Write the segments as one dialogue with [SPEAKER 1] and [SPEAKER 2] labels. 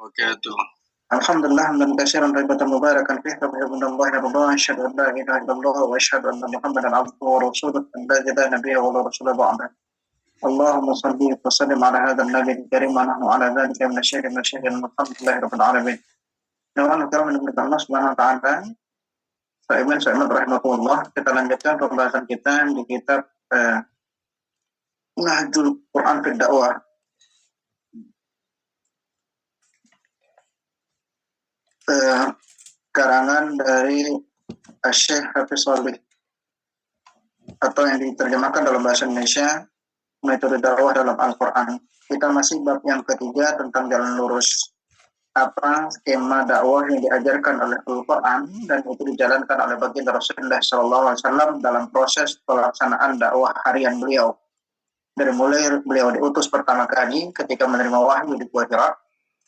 [SPEAKER 1] وبركاته. الحمد لله حمدا كثيرا طيبا مباركا فيه من الله رضا اشهد ان لا اله الا الله واشهد ان محمدا عبده ورسوله لا اله نبي ولا رسول بعده. اللهم صل وسلم على هذا النبي الكريم ونحن على ذلك من الشهر الحمد لله رب العالمين. Yang kami menemukan Allah Subhanahu wa taala. Saiman rahmatullah, kita lanjutkan pembahasan kita di kitab Nahjul Quran fi Dakwah. Karangan dari Syekh Hafiz Shalih, atau yang diterjemahkan dalam bahasa Indonesia Metode Dakwah dalam Al-Quran. Kita masih bab yang ketiga tentang jalan lurus. Apa skema dakwah yang diajarkan oleh Al-Quran dan itu dijalankan oleh baginda Rasulullah SAW dalam proses pelaksanaan dakwah harian beliau. Dari mulai beliau diutus pertama kali ketika menerima wahyu di Gua Hira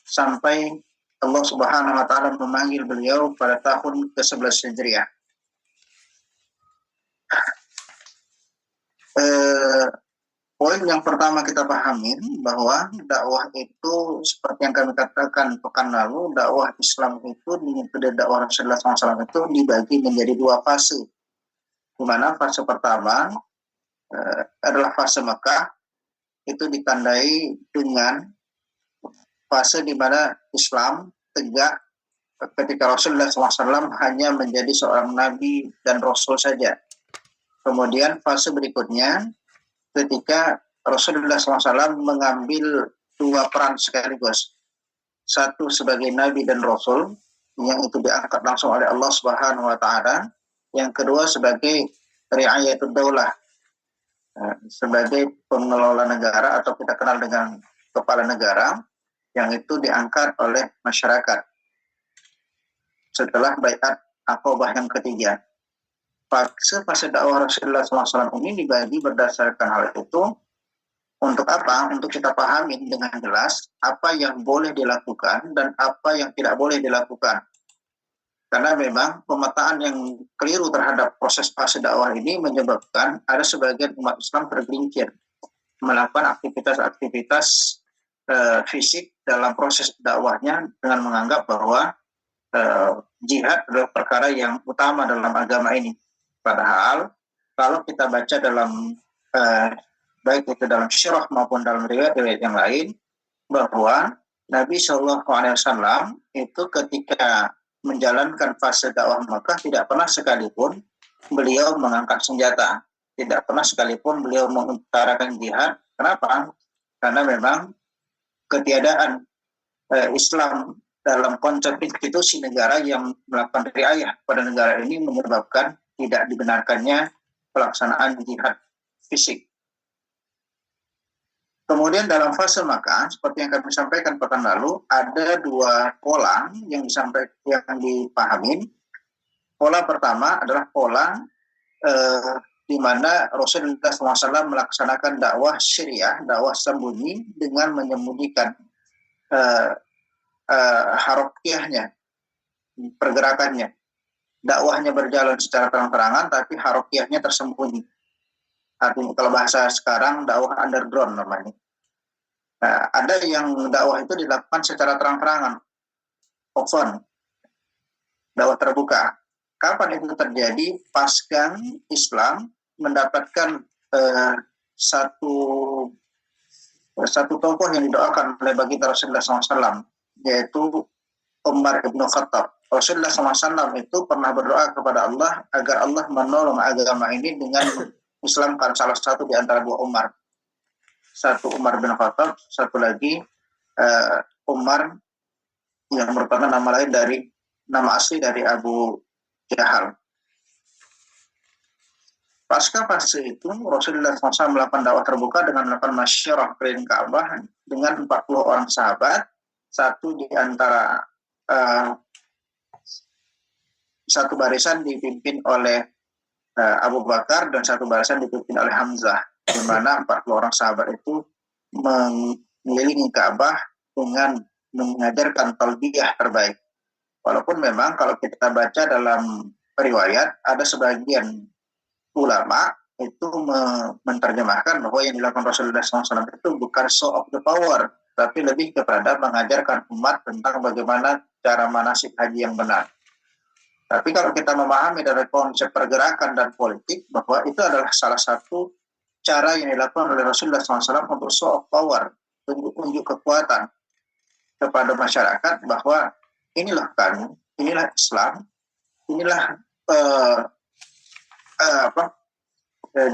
[SPEAKER 1] sampai Allah Subhanahu wa taala memanggil beliau pada tahun ke-11 Hijriah. Poin yang pertama kita pahami bahwa dakwah itu seperti yang kami katakan pekan lalu, dakwah Islam itu di metode dakwah Rasulullah SAW itu dibagi menjadi dua fase. Di mana fase pertama adalah fase Mekah, itu ditandai dengan fase di mana Islam tegak ketika Rasulullah SAW hanya menjadi seorang nabi dan rasul saja. Kemudian fase berikutnya ketika Rasulullah SAW mengambil dua peran sekaligus. Satu sebagai nabi dan rasul, yang itu diangkat langsung oleh Allah Subhanahu wa taala. Yang kedua sebagai ri'ayatul daulah, sebagai pengelola negara atau kita kenal dengan kepala negara, yang itu diangkat oleh masyarakat setelah baiat Aqabah yang ketiga. Fase dakwah Rasulullah SAW ini dibagi berdasarkan hal itu. Untuk apa? Untuk kita pahami dengan jelas apa yang boleh dilakukan dan apa yang tidak boleh dilakukan. Karena memang pemetaan yang keliru terhadap proses fase dakwah ini menyebabkan ada sebagian umat Islam tergelincir melakukan aktivitas-aktivitas fisik dalam proses dakwahnya dengan menganggap bahwa jihad adalah perkara yang utama dalam agama ini. Padahal kalau kita baca dalam baik itu dalam syirah maupun dalam riwayat-riwayat yang lain, bahwa Nabi SAW itu ketika menjalankan fase dakwah Makkah tidak pernah sekalipun beliau mengangkat senjata, tidak pernah sekalipun beliau mengutarakan jihad. Kenapa? Karena memang ketiadaan Islam dalam konsep institusi negara yang melakukan riayah pada negara ini menyebabkan tidak dibenarkannya pelaksanaan jihad fisik. Kemudian dalam fase Makkah, seperti yang kami sampaikan pekan lalu, ada dua pola yang dipahami. Pola pertama adalah pola di mana Rasulullah SAW melaksanakan dakwah syariah, dakwah sembunyi dengan menyembunyikan harokiahnya, pergerakannya. Dakwahnya berjalan secara terang-terangan, tapi harokiahnya tersembunyi. Artinya kalau bahasa sekarang dakwah underground namanya. Nah, ada yang dakwah itu dilakukan secara terang-terangan, open, dakwah terbuka. Kapan itu terjadi? Pasca Islam mendapatkan satu tokoh yang didoakan oleh baginda Rasulullah SAW, yaitu Umar ibn Khattab. Rasulullah SAW itu pernah berdoa kepada Allah agar Allah menolong agama ini dengan Islamkan salah satu di antara dua Umar. Satu Umar bin Khattab, satu lagi Umar yang merupakan nama asli dari Abu Jahal. Pasca fase itu Rasulullah SAW melakukan dakwah terbuka dengan melakukan masyarah keliling Ka'bah dengan 40 orang sahabat. Satu barisan dipimpin oleh Abu Bakar dan satu barisan dipimpin oleh Hamzah, di mana 40 orang sahabat itu mengelilingi Ka'bah dengan mengajarkan talbiyah terbaik. Walaupun memang kalau kita baca dalam riwayat, ada sebagian ulama itu menerjemahkan bahwa yang dilakukan Rasulullah SAW itu bukan show of the power, tapi lebih kepada mengajarkan umat tentang bagaimana cara manasik haji yang benar. Tapi kalau kita memahami dari konsep pergerakan dan politik, bahwa itu adalah salah satu cara yang dilakukan oleh Rasulullah SAW untuk show of power, unjuk kekuatan kepada masyarakat bahwa inilah kami, inilah Islam, inilah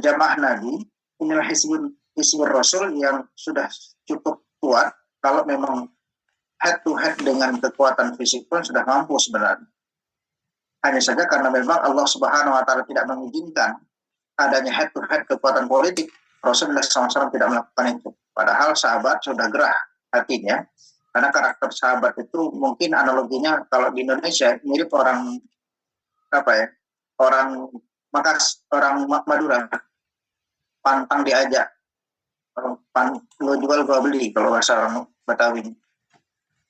[SPEAKER 1] jamaah Nabi, inilah Hizbul Rasul yang sudah cukup kuat. Kalau memang head to head dengan kekuatan fisik pun sudah mampu sebenarnya. Hanya saja karena memang Allah Subhanahu wa Ta'ala tidak mengizinkan adanya head to head kekuatan politik, Rasulullah SAW tidak melakukan itu. Padahal sahabat sudah gerah hatinya, karena karakter sahabat itu mungkin analoginya kalau di Indonesia mirip orang orang orang Madura, pantang diajak, lo jual gua beli kalau bahasa orang Betawi,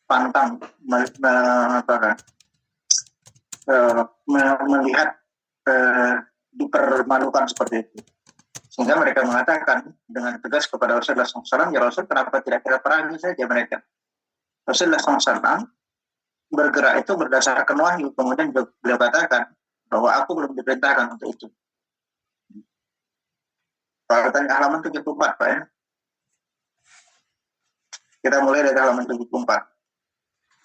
[SPEAKER 1] pantang melihat dipermalukan seperti itu. Sehingga mereka mengatakan dengan tegas kepada Rasulullah SAW, ya Rasul, kenapa tidak kita perangi saja mereka? Rasulullah SAW bergerak itu berdasarkan wahyu. Kemudian beliau katakan bahwa aku belum diperintahkan untuk itu. Kalau tanya halaman 74, Pak ya. Kita mulai dari halaman 74.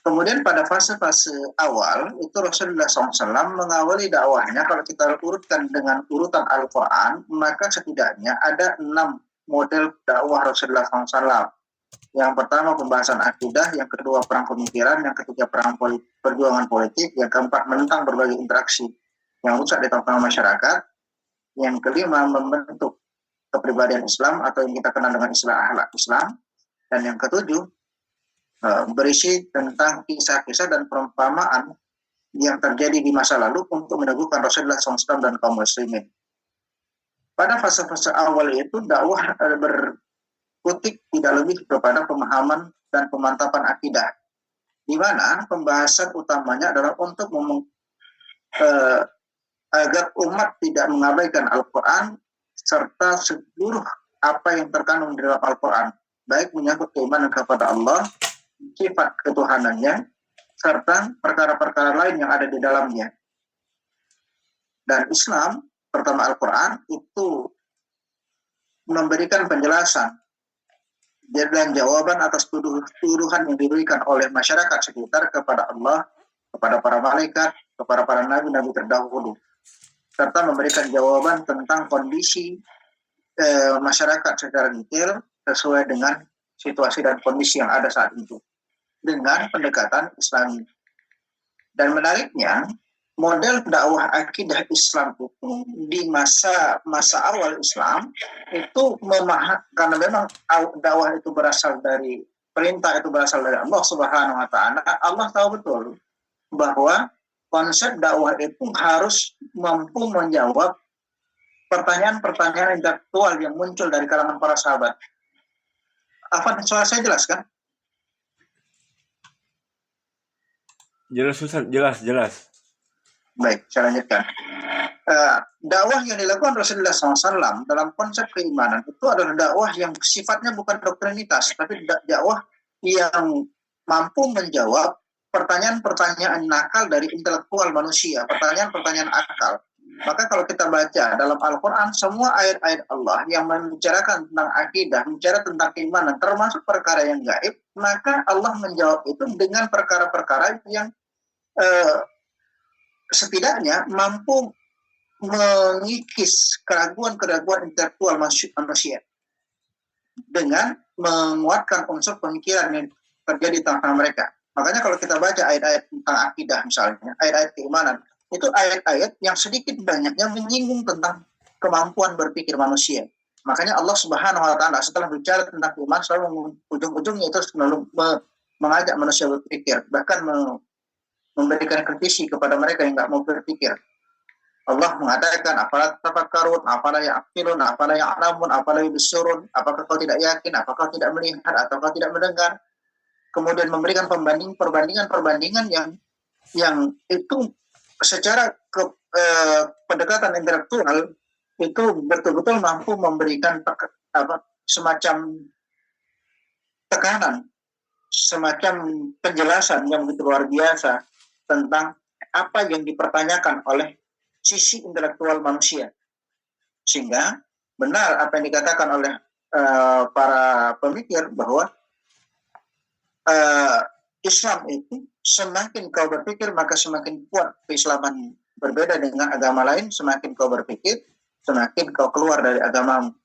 [SPEAKER 1] Kemudian pada fase-fase awal, itu Rasulullah SAW mengawali dakwahnya, kalau kita urutkan dengan urutan Al-Quran, maka setidaknya ada 6 model dakwah Rasulullah SAW. Yang pertama pembahasan akidah, yang kedua perang pemikiran, yang ketiga perjuangan politik, yang keempat menentang berbagai interaksi yang rusak di tengah masyarakat, yang kelima membentuk kepribadian Islam atau yang kita kenal dengan istilah akhlak Islam, dan yang ketujuh berisi tentang kisah-kisah dan perumpamaan yang terjadi di masa lalu untuk meneguhkan Rasulullah SAW dan kaum muslimin. Pada fase-fase awal itu dakwah berkutik tidak lebih kepada pemahaman dan pemantapan akidah, di mana pembahasan utamanya adalah untuk agar umat tidak mengabaikan Al-Quran serta seluruh apa yang terkandung di dalam Al-Quran, baik menyangkut keimanan kepada Allah, sifat ketuhanannya, serta perkara-perkara lain yang ada di dalamnya. Dan Islam, pertama Al-Quran, itu memberikan penjelasan dan jawaban atas tuduhan yang diberikan oleh masyarakat sekitar kepada Allah, kepada para malaikat, kepada para nabi-nabi terdahulu, serta memberikan jawaban tentang kondisi masyarakat secara detail sesuai dengan situasi dan kondisi yang ada saat itu dengan pendekatan Islami. Dan menariknya, model dakwah akidah Islam itu di masa awal Islam itu karena memang dakwah itu berasal dari perintah, itu berasal dari Allah Subhanahu wa Ta'ala. Allah tahu betul bahwa konsep dakwah itu harus mampu menjawab pertanyaan-pertanyaan intelektual yang muncul dari kalangan para sahabat. Apa soal saya jelaskan?
[SPEAKER 2] Jelas Ustaz, jelas.
[SPEAKER 1] Baik, saya lanjutkan. Dakwah yang dilakukan Rasulullah SAW dalam konsep keimanan itu adalah dakwah yang sifatnya bukan doktrinitas, tapi dakwah yang mampu menjawab pertanyaan-pertanyaan nakal dari intelektual manusia, pertanyaan-pertanyaan akal. Maka kalau kita baca dalam Al-Quran, semua ayat-ayat Allah yang membicarakan tentang akidah, bicara tentang keimanan, termasuk perkara yang gaib, maka Allah menjawab itu dengan perkara-perkara yang setidaknya mampu mengikis keraguan-keraguan intelektual manusia dengan menguatkan unsur pemikiran yang terjadi di tengah mereka. Makanya kalau kita baca ayat-ayat tentang akidah misalnya, ayat-ayat keimanan, itu ayat-ayat yang sedikit banyaknya menyinggung tentang kemampuan berpikir manusia. Makanya Allah Subhanahu wa Ta'ala setelah bicara tentang iman selalu ujung-ujungnya itu selalu mengajak manusia berpikir, bahkan memberikan kritisi kepada mereka yang nggak mau berpikir. Allah mengatakan, apalah tafakkarun, apalah ya'qilun, apalah ya'lamun, apalah yubsirun, apakah kau tidak yakin, apakah kau tidak melihat, atau kau tidak mendengar. Kemudian memberikan perbandingan yang itu secara pendekatan intelektual itu betul-betul mampu memberikan semacam tekanan semacam penjelasan yang begitu luar biasa tentang apa yang dipertanyakan oleh sisi intelektual manusia. Sehingga benar apa yang dikatakan oleh para pemikir bahwa Islam itu semakin kau berpikir maka semakin kuat keislaman. Berbeda dengan agama lain, semakin kau berpikir semakin kau keluar dari agamamu.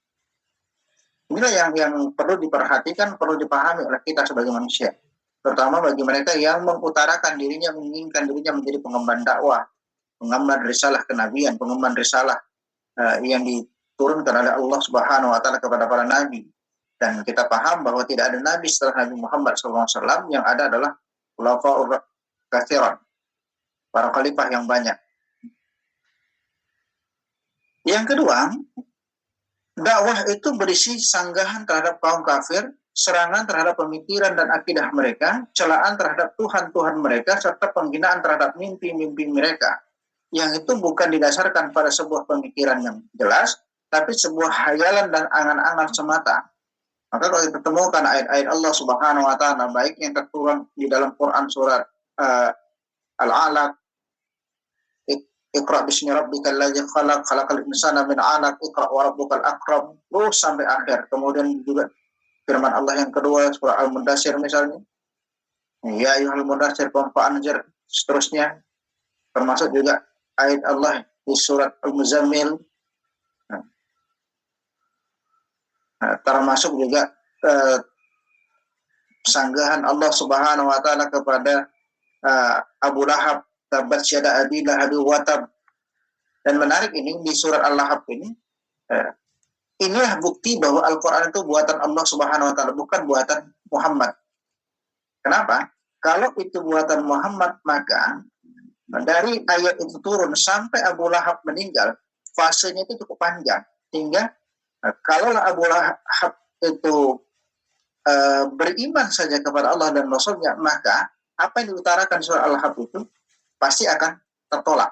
[SPEAKER 1] Inilah yang perlu diperhatikan, perlu dipahami oleh kita sebagai manusia. Terutama bagi mereka yang mengutarakan dirinya, menginginkan dirinya menjadi pengemban dakwah, pengemban risalah kenabian, pengemban risalah yang diturunkan oleh Allah Subhanahu wa taala kepada para nabi. Dan kita paham bahwa tidak ada nabi setelah Nabi Muhammad SAW, yang ada adalah khulafaur katsiran, para khalifah yang banyak. Yang kedua, dakwah itu berisi sanggahan terhadap kaum kafir, serangan terhadap pemikiran dan akidah mereka, celaan terhadap Tuhan-Tuhan mereka, serta penghinaan terhadap mimpi-mimpi mereka. Yang itu bukan didasarkan pada sebuah pemikiran yang jelas, tapi sebuah hayalan dan angan-angan semata. Maka kalau kita temukan ayat-ayat Allah Subhanahu wa taala, baik yang tertuang di dalam Quran surat Al-Alaq, Iqra bismi rabbikal ladzi khalaq, khalaqal insana min 'alaq, Iqra wa rabbukal akram, terus sampai akhir. Kemudian juga firman Allah yang kedua surah Al-Mudaththir misalnya, ya ayyuhal mudaththir qum fa'anzir, seterusnya. Termasuk juga ayat Allah di surat Al-Muzammil. Termasuk juga sanggahan Allah Subhanahu wa taala kepada Abu Lahab, tabat syada abi lahab wa tab. Dan menarik ini di surat Al-Lahab ini, inilah bukti bahwa Al-Qur'an itu buatan Allah Subhanahu wa taala, bukan buatan Muhammad. Kenapa? Kalau itu buatan Muhammad, maka dari ayat itu turun sampai Abu Lahab meninggal, fasenya itu cukup panjang. Sehingga kalaulah Abu Lahab itu beriman saja kepada Allah dan Rasulnya, maka apa yang diutarakan surah Al-Lahab itu pasti akan tertolak,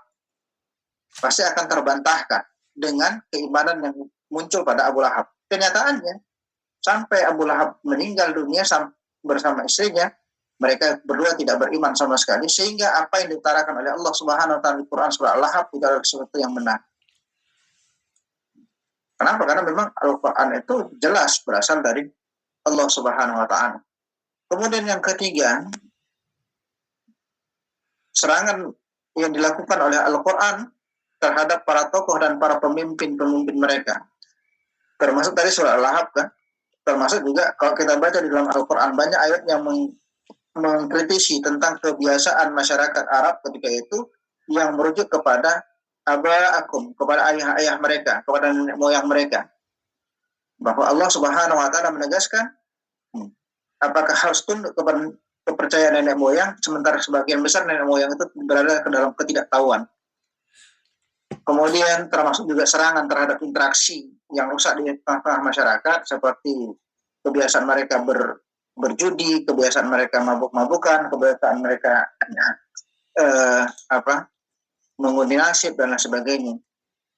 [SPEAKER 1] pasti akan terbantahkan dengan keimanan yang muncul pada Abu Lahab. Kenyataannya, sampai Abu Lahab meninggal dunia bersama istrinya, mereka berdua tidak beriman sama sekali, sehingga apa yang diutarakan oleh Allah Subhanahu wa taala di Quran surah Al-Lahab itu adalah sesuatu yang benar. Kenapa? Karena memang Al-Quran itu jelas berasal dari Allah Subhanahu wa taala. Kemudian yang ketiga, serangan yang dilakukan oleh Al-Quran terhadap para tokoh dan para pemimpin-pemimpin mereka. Termasuk dari surah Al-Lahab kan? Termasuk juga kalau kita baca di dalam Al-Quran banyak ayat yang mengkritisi tentang kebiasaan masyarakat Arab ketika itu yang merujuk kepada aba'akum, kepada ayah-ayah mereka, kepada nenek moyang mereka. Bahwa Allah Subhanahu wa taala menegaskan, apakah harus tunduk kepada kepercayaan nenek moyang, sementara sebagian besar nenek moyang itu berada ke dalam ketidaktahuan. Kemudian termasuk juga serangan terhadap interaksi yang rusak di tengah masyarakat, seperti kebiasaan mereka berjudi, kebiasaan mereka mabuk-mabukan, kebiasaan mereka mengundi nasib dan lain sebagainya.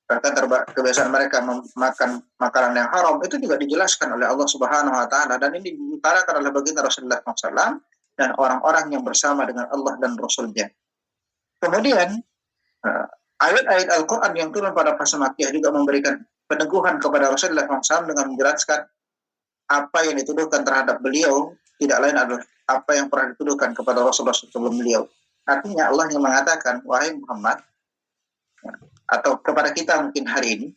[SPEAKER 1] Bahkan kebiasaan mereka makan makanan yang haram itu juga dijelaskan oleh Allah Subhanahu wa taala, dan ini diutarakan oleh baginda Rasulullah SAW dan orang-orang yang bersama dengan Allah dan Rasulnya. Kemudian ayat-ayat Al-Quran yang turun pada fase Makkiyah juga memberikan peneguhan kepada Rasulullah SAW dengan menjelaskan apa yang dituduhkan terhadap beliau tidak lain adalah apa yang pernah dituduhkan kepada Rasulullah sebelum beliau. Artinya Allah yang mengatakan, wahai Muhammad, atau kepada kita mungkin hari ini,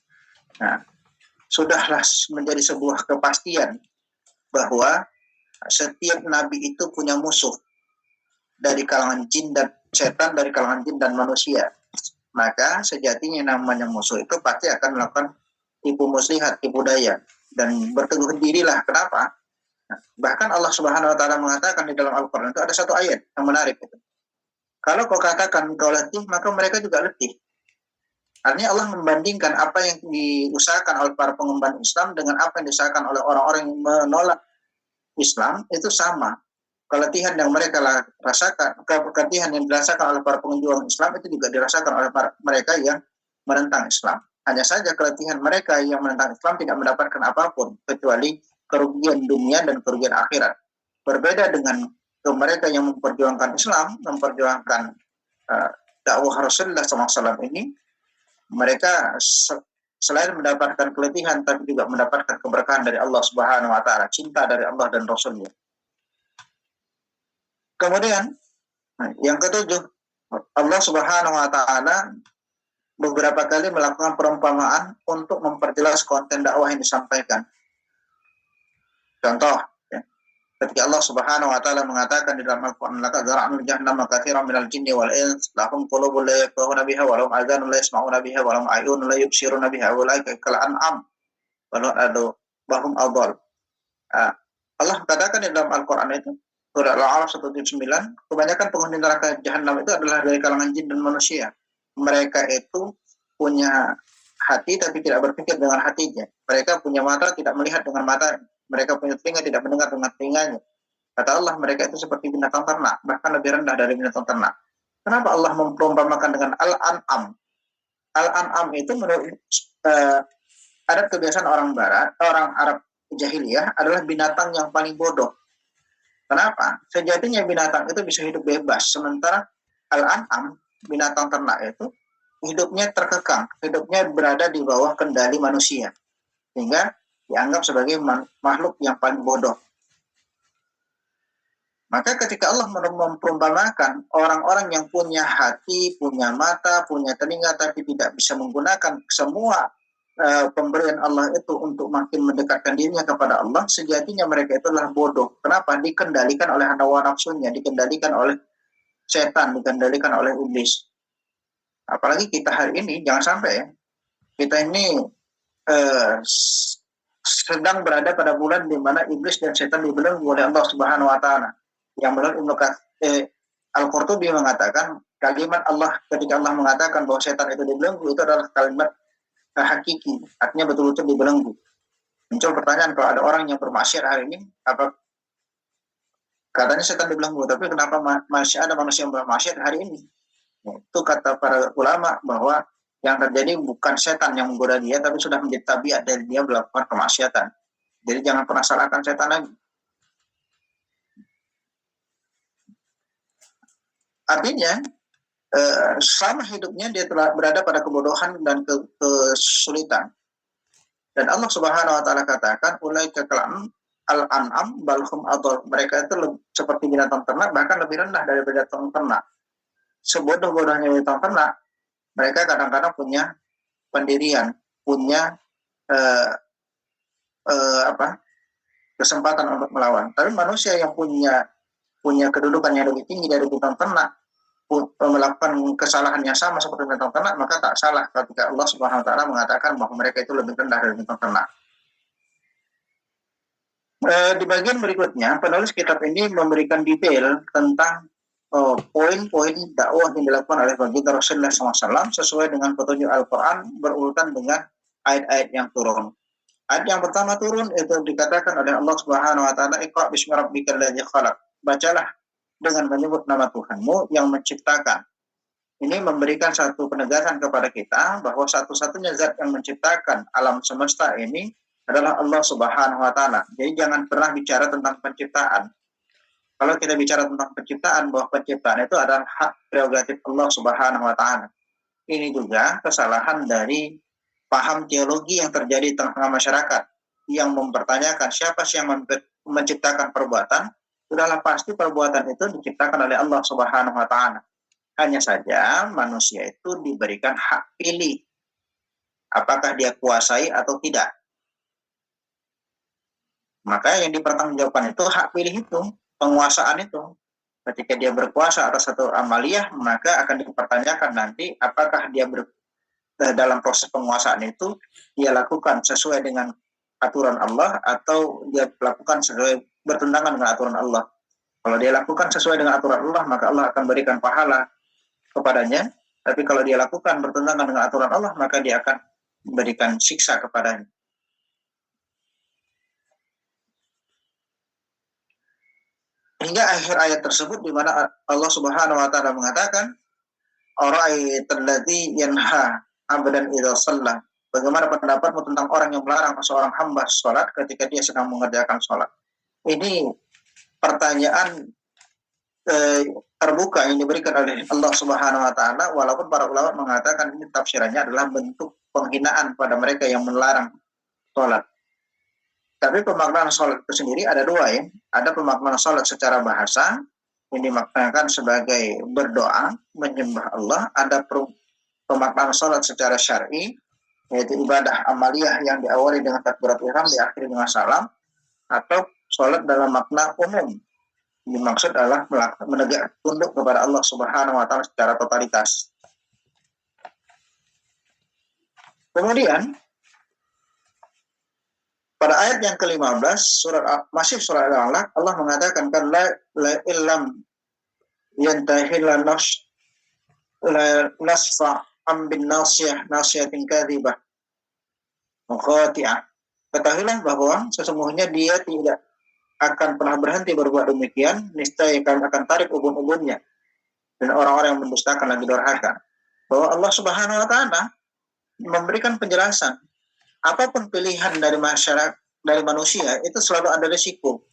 [SPEAKER 1] sudahlah menjadi sebuah kepastian bahwa setiap nabi itu punya musuh dari kalangan jin dan setan, dari kalangan jin dan manusia. Maka sejatinya namanya musuh itu pasti akan melakukan tipu muslihat, tipu daya, dan berteguh dirilah. Kenapa? Bahkan Allah Subhanahu wa taala mengatakan di dalam Al-Quran itu ada satu ayat yang menarik itu. Kalau kau katakan kau letih, maka mereka juga letih. Artinya Allah membandingkan apa yang diusahakan oleh para pengemban Islam dengan apa yang diusahakan oleh orang-orang yang menolak Islam itu sama. Keletihan yang mereka rasakan, keletihan yang dirasakan oleh para penjuang Islam itu juga dirasakan oleh mereka yang menentang Islam. Hanya saja keletihan mereka yang menentang Islam tidak mendapatkan apapun kecuali kerugian dunia dan kerugian akhirat. berbeda dengan mereka yang memperjuangkan Islam, memperjuangkan dakwah Rasulullah SAW ini, mereka selain mendapatkan keletihan, tapi juga mendapatkan keberkahan dari Allah Subhanahu Wa Taala, cinta dari Allah dan Rasulnya. Kemudian yang ketujuh, Allah Subhanahu Wa Taala beberapa kali melakukan perumpamaan untuk memperjelas konten dakwah yang disampaikan. Contoh, ketika Allah Subhanahu Wa Taala mengatakan di dalam Al-Quran, "Laqad zara'na li jahannama katsiran minal jinni wal ins, lahum qulubun la yafqahuna biha wa lahum adhanun la yasma'una biha wa lahum a'yunun la yubsiruna biha wa ulaika kal an'am wa lahum adall." Allah katakan di dalam Al-Quran itu, surah Al-A'raf 179, kebanyakan penghuni neraka Jahannam itu adalah dari kalangan jin dan manusia. Mereka itu punya hati tapi tidak berpikir dengan hatinya. Mereka punya mata tidak melihat dengan mata. Mereka punya telinga tidak mendengar dengan telinganya. Kata Allah, mereka itu seperti binatang ternak, bahkan lebih rendah dari binatang ternak. Kenapa Allah memperumpamakan dengan Al-An'am? Al-An'am itu menurut adat kebiasaan orang Barat, orang Arab jahiliyah adalah binatang yang paling bodoh. Kenapa? Sejatinya binatang itu bisa hidup bebas, sementara Al-An'am, binatang ternak itu, hidupnya terkekang, hidupnya berada di bawah kendali manusia, sehingga dianggap sebagai makhluk yang paling bodoh. Maka ketika Allah memperumpamakan orang-orang yang punya hati, punya mata, punya telinga, tapi tidak bisa menggunakan semua pemberian Allah itu untuk makin mendekatkan dirinya kepada Allah, sejatinya mereka itu adalah bodoh. Kenapa? Dikendalikan oleh hawa nafsunya, dikendalikan oleh setan, dikendalikan oleh iblis. Apalagi kita hari ini, jangan sampai ya, kita ini sedang berada pada bulan di mana iblis dan setan dibelenggu oleh Allah Subhanahu Wa Taala. Yang menurut Al-Qurtubi mengatakan kalimat Allah ketika Allah mengatakan bahwa setan itu dibelenggu, itu adalah kalimat hakiki, artinya betul-betul dibelenggu. Muncul pertanyaan, kalau ada orang yang bermaksiat hari ini, apa katanya setan dibelenggu, tapi kenapa masih ada manusia yang bermaksiat hari ini? Itu kata para ulama bahwa yang terjadi bukan setan yang menggoda dia, tapi sudah menjadi tabiat dari dia melakukan kemaksiatan. Jadi jangan pernah salahkan setan lagi. Artinya, selama hidupnya dia telah berada pada kebodohan dan kesulitan. Dan Allah Subhanahu Wa Taala katakan, ulaika kal al-an'am balhum adall. Mereka itu seperti binatang ternak, bahkan lebih rendah dari binatang ternak. Sebodoh-bodohnya binatang ternak, mereka kadang-kadang punya pendirian, punya kesempatan untuk melawan. Tapi manusia yang punya kedudukan yang lebih tinggi dari binatang ternak, melakukan kesalahan yang sama seperti binatang ternak, maka tak salah ketika Allah Subhanahu Wa Taala mengatakan bahwa mereka itu lebih rendah dari binatang ternak. Di bagian berikutnya, penulis kitab ini memberikan detail tentang poin-poin dakwah yang dilakukan oleh baginda Rasulullah SAW sesuai dengan petunjuk Al-Quran berurutan dengan ayat-ayat yang turun. Ayat yang pertama turun itu dikatakan oleh Allah Subhanahu Wa Taala, "Iqra bismi rabbikal ladzi khalaq." Bacalah dengan menyebut nama Tuhanmu yang menciptakan. Ini memberikan satu penegasan kepada kita bahwa satu-satunya zat yang menciptakan alam semesta ini adalah Allah Subhanahu Wa Taala. Jadi jangan pernah bicara tentang penciptaan. Kalau kita bicara tentang penciptaan, bahwa penciptaan itu adalah hak prerogatif Allah Subhanahu Wa Taala. Ini juga kesalahan dari paham teologi yang terjadi di tengah masyarakat yang mempertanyakan siapa sih yang menciptakan perbuatan. Sudahlah pasti perbuatan itu diciptakan oleh Allah Subhanahu Wa Taala. Hanya saja manusia itu diberikan hak pilih, apakah dia kuasai atau tidak. Maka yang dipertanggungjawabkan itu hak pilih itu, penguasaan itu. Ketika dia berkuasa atas satu amaliyah, maka akan dipertanyakan nanti apakah dia dalam proses penguasaan itu dia lakukan sesuai dengan aturan Allah atau dia lakukan sesuai bertentangan dengan aturan Allah. Kalau dia lakukan sesuai dengan aturan Allah, maka Allah akan berikan pahala kepadanya. Tapi kalau dia lakukan bertentangan dengan aturan Allah, maka dia akan memberikan siksa kepadanya. Hingga akhir ayat tersebut di mana Allah Subhanahu Wa Taala mengatakan, "Ara'aital ladzi yanha 'abdan idza shalla." Bagaimana pendapatmu tentang orang yang melarang seorang hamba sholat ketika dia sedang mengerjakan sholat? Ini pertanyaan terbuka yang diberikan oleh Allah Subhanahu wa taala, walaupun para ulama mengatakan ini tafsirannya adalah bentuk penghinaan pada mereka yang melarang sholat. Tapi pemaknaan sholat itu sendiri ada dua ya. Ada pemaknaan sholat secara bahasa yang dimaknakan sebagai berdoa, menyembah Allah. Ada pemaknaan sholat secara syar'i, yaitu ibadah amaliyah yang diawali dengan takbiratul ihram, diakhiri dengan salam, atau sholat dalam makna umum. Dimaksud adalah menegak tunduk kepada Allah Subhanahu wa taala secara totalitas. Kemudian pada ayat yang ke-15 masih surat Al-Alaq, Allah mengatakan kan la illam yantahi la nasfa am bin nasiyatin kadhibah mukhati'ah. Ketahuilah bahwa sesungguhnya dia tidak akan pernah berhenti berbuat demikian, niscaya akan tarik ubun-ubunnya dan orang-orang yang mendustakan lagi durhaka. Bahwa Allah Subhanahu wa taala memberikan penjelasan, apapun pilihan dari masyarakat, dari manusia itu selalu ada risiko.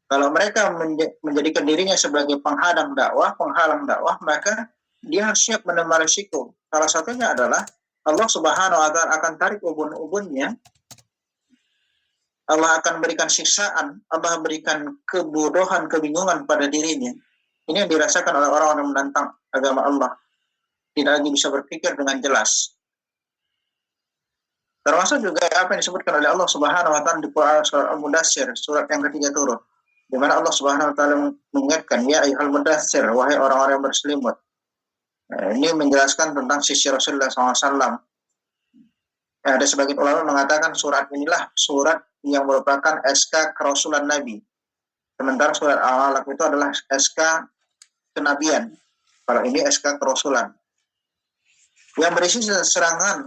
[SPEAKER 1] Kalau mereka menjadikan dirinya sebagai penghalang dakwah, maka dia harus siap menerima risiko. Salah satunya adalah Allah Subhanahu wa taala akan tarik ubun-ubunnya. Allah akan berikan siksaan, Allah berikan kebodohan, kebingungan pada dirinya. Ini yang dirasakan oleh orang-orang yang menentang agama Allah. Tidak lagi bisa berpikir dengan jelas. Termasuk juga apa yang disebutkan oleh Allah Subhanahu wa taala di Quran surat Al-Mudaththir, surat yang ketiga turun, di mana Allah Subhanahu wa taala mengingatkan, ya ayyuhal mudaththir, wahai orang-orang yang berselimut. Ini menjelaskan tentang sisi Rasulullah SAW. Ada sebagian ulama mengatakan surat inilah surat yang merupakan SK kerasulan Nabi. Sementara surat Al-Alaq itu adalah SK kenabian. Kalau ini SK kerasulan. Yang berisi serangan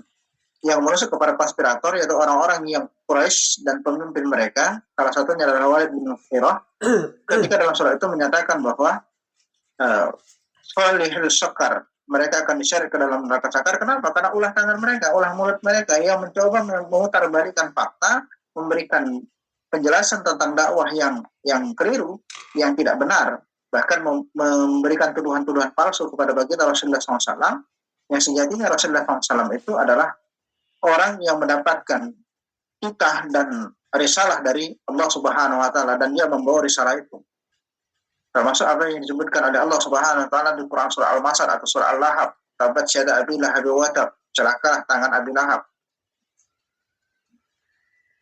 [SPEAKER 1] yang menusuk kepada konspirator, yaitu orang-orang yang Quraisy dan pemimpin mereka. Salah satunya adalah Walid bin Mughirah. Ketika dalam surat itu menyatakan bahwa Salihul Sakar, mereka akan diseret ke dalam neraka sakar. Kenapa? Karena ulah tangan mereka, ulah mulut mereka yang mencoba memutarbalikan fakta, memberikan penjelasan tentang dakwah yang keliru, yang tidak benar, bahkan memberikan tuduhan-tuduhan palsu kepada baginda Rasulullah SAW, yang sejatinya Rasulullah SAW itu adalah orang yang mendapatkan titah dan risalah dari Allah Subhanahu wa taala, dan dia membawa risalah itu. Termasuk apa yang disebutkan oleh Allah Subhanahu wa taala di Quran surah Al-Masad atau surah Al-Lahab, tabat syada Abi Lahab wa tab, celakalah tangan Abi Lahab.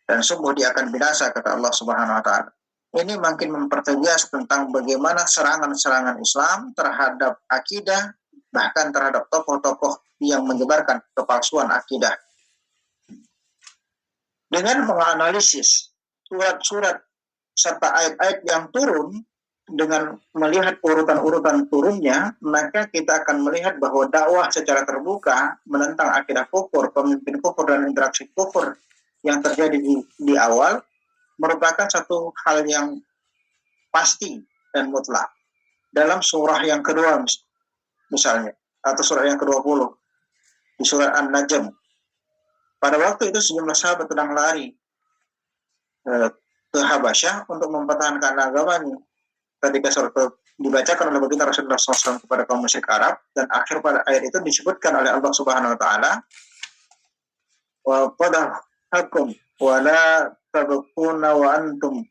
[SPEAKER 1] Dan sungguh dia akan binasa, kata Allah Subhanahu wa taala. Ini makin mempertegas tentang bagaimana serangan-serangan Islam terhadap akidah, bahkan terhadap tokoh-tokoh yang menyebarkan kepalsuan akidah. Dengan menganalisis surat-surat serta ayat-ayat yang turun, dengan melihat urutan-urutan turunnya, maka kita akan melihat bahwa dakwah secara terbuka menentang akidah kufur, pemimpin kufur, dan interaksi kufur yang terjadi di awal merupakan satu hal yang pasti dan mutlak. Dalam surah yang kedua misalnya, atau surah yang ke-20 di surat An-Najm, pada waktu itu sejumlah sahabat sedang lari ke Habasyah untuk mempertahankan agamanya. Ketika surat itu dibacakan oleh baginda Rasulullah SAW kepada kaum musyrik Arab, dan akhir pada ayat itu disebutkan oleh Allah Subhanahu wa taala, wa qadahakum wa la tabquna wa antum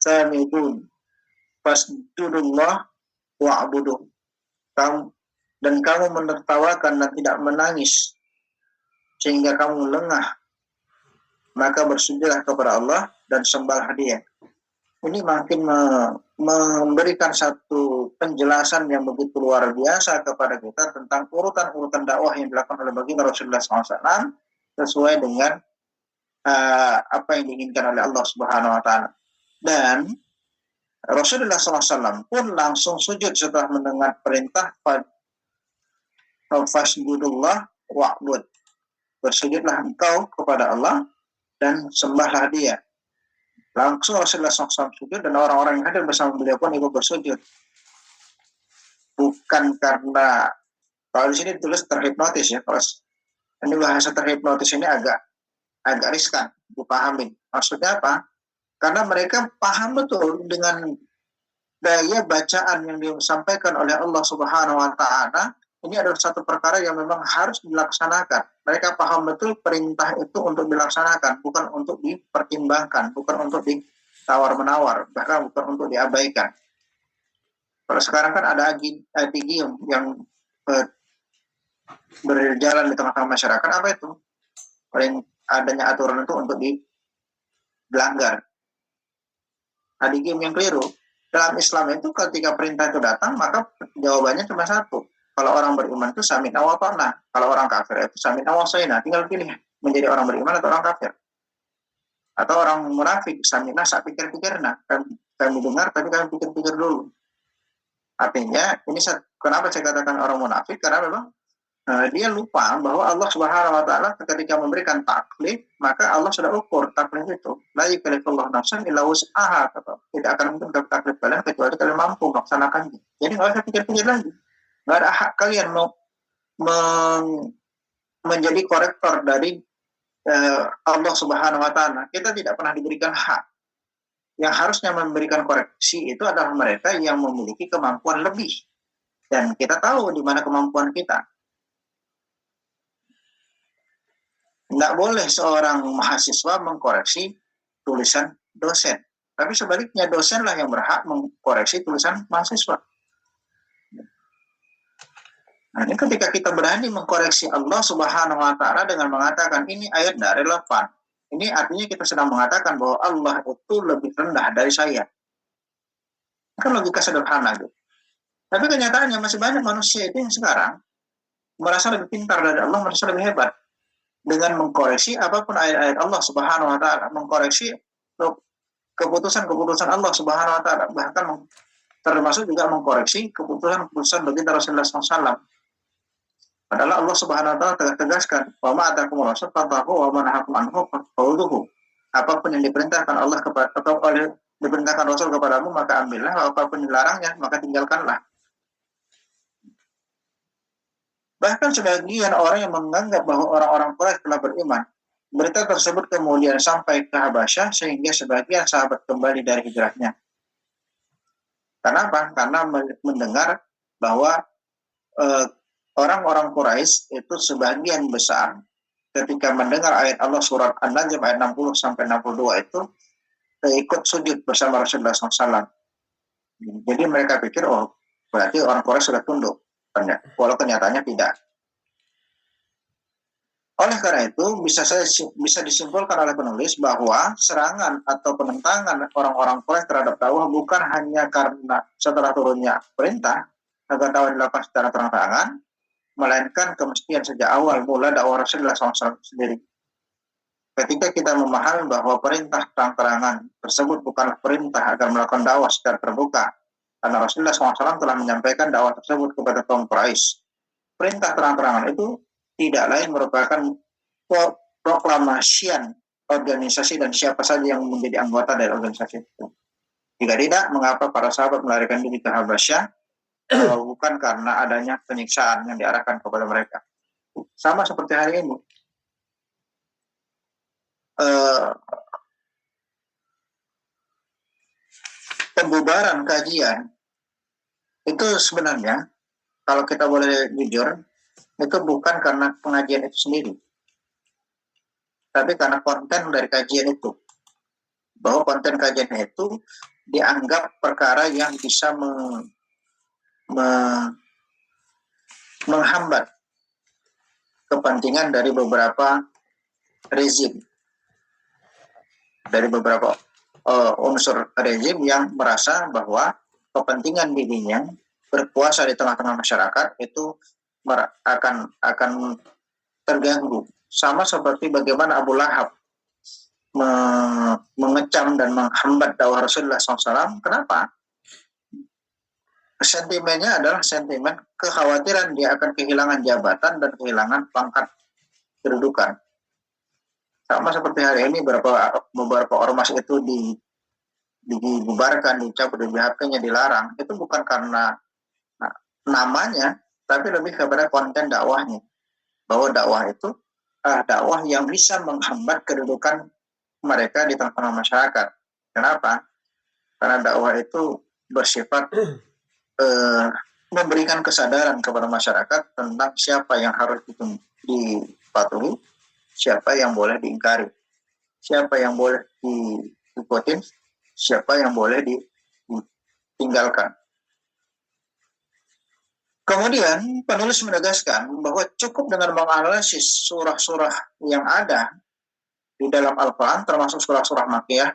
[SPEAKER 1] samidun fasjudullah wa'budu. Dan kamu menertawakan dan tidak menangis sehingga kamu lengah, maka bersujudlah kepada Allah dan sembahlah Dia. Ini makin memberikan satu penjelasan yang begitu luar biasa kepada kita tentang urutan-urutan dakwah yang dilakukan oleh baginda Rasulullah SAW sesuai dengan apa yang diinginkan oleh Allah Subhanahu wa taala. Dan Rasulullah SAW pun langsung sujud setelah mendengar perintah fasjudullah wa'bud. Bersujudlah engkau kepada Allah dan sembahlah Dia. Langsung Rasulullah SAW sujud, dan orang-orang yang hadir bersama beliau pun ikut bersujud. Bukan karena, kalau di sini ditulis terhipnotis ya, kalau ini bahasa terhipnotis ini agak riskan dipahami. Maksudnya apa? Karena mereka paham betul dengan daya bacaan yang disampaikan oleh Allah Subhanahu wa taala ini adalah satu perkara yang memang harus dilaksanakan. Mereka paham betul perintah itu untuk dilaksanakan, bukan untuk dipertimbangkan, bukan untuk ditawar-menawar, bahkan bukan untuk diabaikan. Kalau sekarang kan ada adigium yang berjalan di tengah-tengah masyarakat, apa itu? Paling adanya aturan itu untuk dilanggar. Adigium yang keliru. Dalam Islam itu ketika perintah itu datang, maka jawabannya cuma satu. Kalau orang beriman itu sami'na wa ata'na. Kalau orang kafir itu sami'na wa asaina. Tinggal pilih menjadi orang beriman atau orang kafir. Atau orang munafik, sami'na sak pikir-pikirna. Kami dengar tapi kami pikir-pikir dulu. Artinya, ini kenapa saya katakan orang munafik? Karena memang dia lupa bahwa Allah Subhanahu wa taala ketika memberikan taklif, maka Allah sudah ukur taklif itu. La yukallifullahu nafsan illa wus'aha. Tidak akan mungkin taklif kalian kecuali kalian mampu melaksanakannya. Jadi nggak usah pikir-pikir lagi. Nggak ada hak kalian mau menjadi korektor dari Allah Subhanahu wa taala. Kita tidak pernah diberikan hak. Yang harusnya memberikan koreksi itu adalah mereka yang memiliki kemampuan lebih. Dan kita tahu di mana kemampuan kita. Nggak boleh seorang mahasiswa mengkoreksi tulisan dosen. Tapi sebaliknya dosenlah yang berhak mengkoreksi tulisan mahasiswa. Nah, ini ketika kita berani mengkoreksi Allah Subhanahu wa taala dengan mengatakan ini ayat tidak relevan. Ini artinya kita sedang mengatakan bahwa Allah itu lebih rendah dari saya. Kan logika sederhana gitu. Tapi kenyataannya masih banyak manusia itu yang sekarang merasa lebih pintar dari Allah, merasa lebih hebat. Dengan mengkoreksi apapun ayat-ayat Allah Subhanahu wa taala, mengkoreksi keputusan-keputusan Allah Subhanahu wa taala, bahkan termasuk juga mengkoreksi keputusan-keputusan baginda Rasulullah SAW. Padahal Allah Subhanahu wa taala tegaskan, "Wa ma atakum rasul fatahu wa ma nahakum anhu fa'khudhuhu." Apapun yang diperintahkan Allah kepada atau diperintahkan Rasul kepadamu maka ambillah, apapun dilarangnya maka tinggalkanlah. Bahkan sebagian orang yang menganggap bahwa orang-orang Quraisy telah beriman, berita tersebut kemudian sampai ke Habasyah sehingga sebagian sahabat kembali dari hijrahnya. Kenapa? Karena mendengar bahwa orang-orang Quraisy itu sebagian besar ketika mendengar ayat Allah surat An-Najm ayat 60 sampai 62 itu ikut sujud bersama Rasulullah SAW. Jadi mereka pikir, oh berarti orang Quraisy sudah tunduk. Walaupun kenyataannya tidak. Oleh karena itu, bisa disimpulkan oleh penulis bahwa serangan atau penentangan orang-orang Quraisy terhadap dakwah bukan hanya karena setelah turunnya perintah agar dakwah dilakukan secara terang-terangan, melainkan kemestian sejak awal mula dakwah Rasulullah SAW sendiri. Ketika kita memahami bahwa perintah terang-terangan tersebut bukanlah perintah agar melakukan dakwah secara terbuka, karena Rasulullah SAW telah menyampaikan dakwah tersebut kepada kaum Quraisy. Perintah terang-terangan itu tidak lain merupakan proklamasian organisasi dan siapa saja yang menjadi anggota dari organisasi itu. Jika tidak, mengapa para sahabat melarikan diri ke Habasyah? Bukan karena adanya penyiksaan yang diarahkan kepada mereka. Sama seperti hari ini. Pembubaran kajian itu sebenarnya kalau kita boleh jujur itu bukan karena pengajian itu sendiri, tapi karena konten dari kajian itu, bahwa konten kajian itu dianggap perkara yang bisa menghambat kepentingan dari beberapa rezim, dari beberapa unsur rezim yang merasa bahwa kepentingan dirinya berkuasa di tengah-tengah masyarakat itu akan terganggu. Sama seperti bagaimana Abu Lahab mengecam dan menghambat dakwah Rasulullah SAW. Kenapa? Sentimennya adalah sentimen kekhawatiran dia akan kehilangan jabatan dan kehilangan pangkat kedudukan. Sama seperti hari ini beberapa ormas itu dibubarkan, dicabut dari BHP-nya, dilarang. Itu bukan karena namanya, tapi lebih kepada konten dakwahnya. Bahwa dakwah itu dakwah yang bisa menghambat kedudukan mereka di tengah-tengah masyarakat. Kenapa? Karena dakwah itu bersifat memberikan kesadaran kepada masyarakat tentang siapa yang harus dipatuhi, siapa yang boleh diingkari, siapa yang boleh diikutin, siapa yang boleh ditinggalkan. Kemudian penulis menegaskan bahwa cukup dengan menganalisis surah-surah yang ada di dalam Al-Quran, termasuk surah-surah Makkiyah,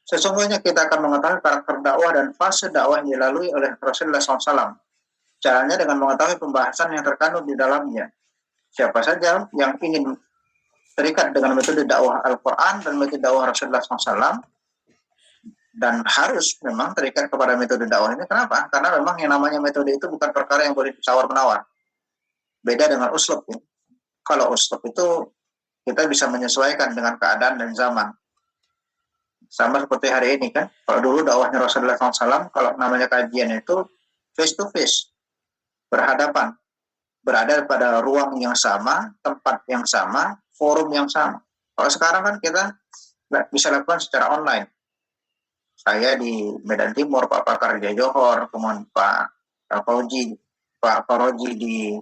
[SPEAKER 1] sesungguhnya kita akan mengetahui karakter dakwah dan fase dakwah yang dilalui oleh Rasulullah SAW. Caranya dengan mengetahui pembahasan yang terkandung di dalamnya. Siapa saja yang ingin terikat dengan metode dakwah Al-Quran dan metode dakwah Rasulullah SAW, dan harus memang terikat kepada metode dakwah ini. Kenapa? Karena memang yang namanya metode itu bukan perkara yang boleh tawar-menawar. Beda dengan uslub. Ya. Kalau uslub itu kita bisa menyesuaikan dengan keadaan dan zaman. Sama seperti hari ini kan. Kalau dulu dakwahnya Rasulullah SAW, kalau namanya kajian itu face to face, berhadapan, berada pada ruang yang sama, tempat yang sama, forum yang sama. Kalau sekarang kan kita bisa lakukan secara online. Saya di Medan Timur, Pak Pakar di Johor, kemudian Pak Fauji di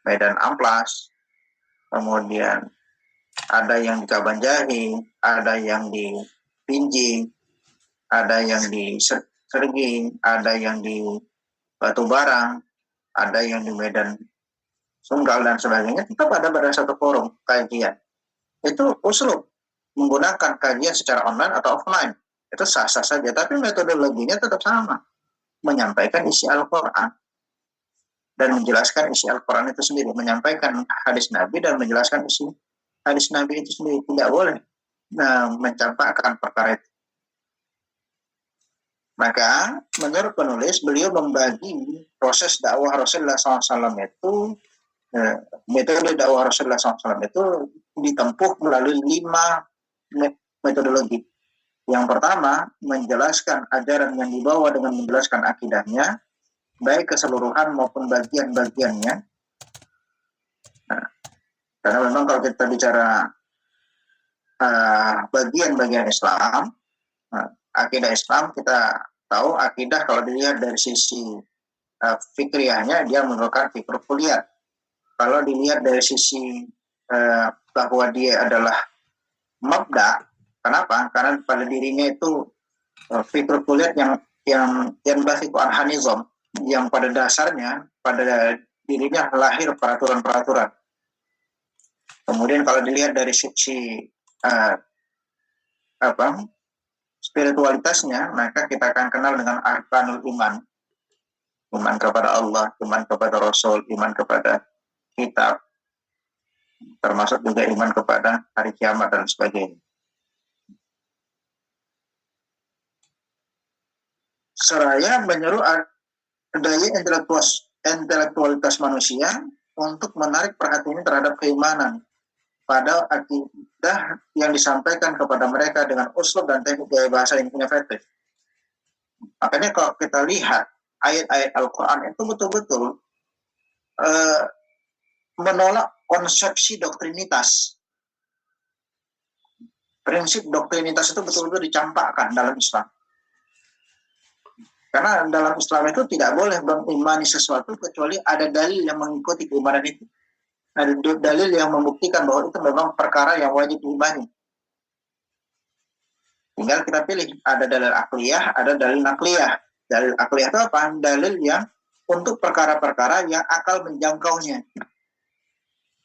[SPEAKER 1] Medan Amplas, kemudian ada yang di Kabanjahi, ada yang di Pinjing, ada yang di Serging, ada yang di Batu Barang, ada yang di Medan Sunggal dan sebagainya. Tetap ada pada satu forum kajian. Itu uslub menggunakan kajian secara online atau offline. Itu sah-sah saja, tapi metodologinya tetap sama, menyampaikan isi Al-Quran dan menjelaskan isi Al-Quran itu sendiri, menyampaikan hadis Nabi dan menjelaskan isi hadis Nabi itu sendiri. Tidak boleh mencampakkan perkara itu. Maka menurut penulis, beliau membagi proses dakwah Rasulullah SAW itu, metode dakwah Rasulullah SAW itu ditempuh melalui 5 metodologi. Yang pertama, menjelaskan ajaran yang dibawa dengan menjelaskan akidahnya, baik keseluruhan maupun bagian-bagiannya. Nah, karena memang kalau kita bicara bagian-bagian Islam, akidah Islam, kita tahu akidah kalau dilihat dari sisi fikriyahnya, dia merupakan fikr kuliah. Kalau dilihat dari sisi bahwa dia adalah mabda, kenapa? Karena pada dirinya itu fikr kuliah yang basic al-hanizam, yang pada dasarnya pada dirinya lahir peraturan-peraturan. Kemudian kalau dilihat dari sisi spiritualitasnya, maka kita akan kenal dengan arkanul iman. Iman kepada Allah, iman kepada Rasul, iman kepada kitab, termasuk juga iman kepada hari kiamat dan sebagainya. Seraya menyeru daya intelektualitas manusia untuk menarik perhatian terhadap keimanan pada akidah yang disampaikan kepada mereka dengan uslub dan teknik gaya bahasa yang inovatif. Makanya kalau kita lihat ayat-ayat Al-Quran itu betul-betul menolak konsepsi doktrinitas. Prinsip doktrinitas itu betul-betul dicampakkan dalam Islam. Karena dalam Islam itu tidak boleh mengimani sesuatu kecuali ada dalil yang mengikuti keimanan itu. Ada dalil yang membuktikan bahwa itu memang perkara yang wajib diimani. Tinggal kita pilih, ada dalil akliyah, ada dalil nakliyah. Dalil akliyah itu apa? Dalil yang untuk perkara-perkara yang akal menjangkaunya.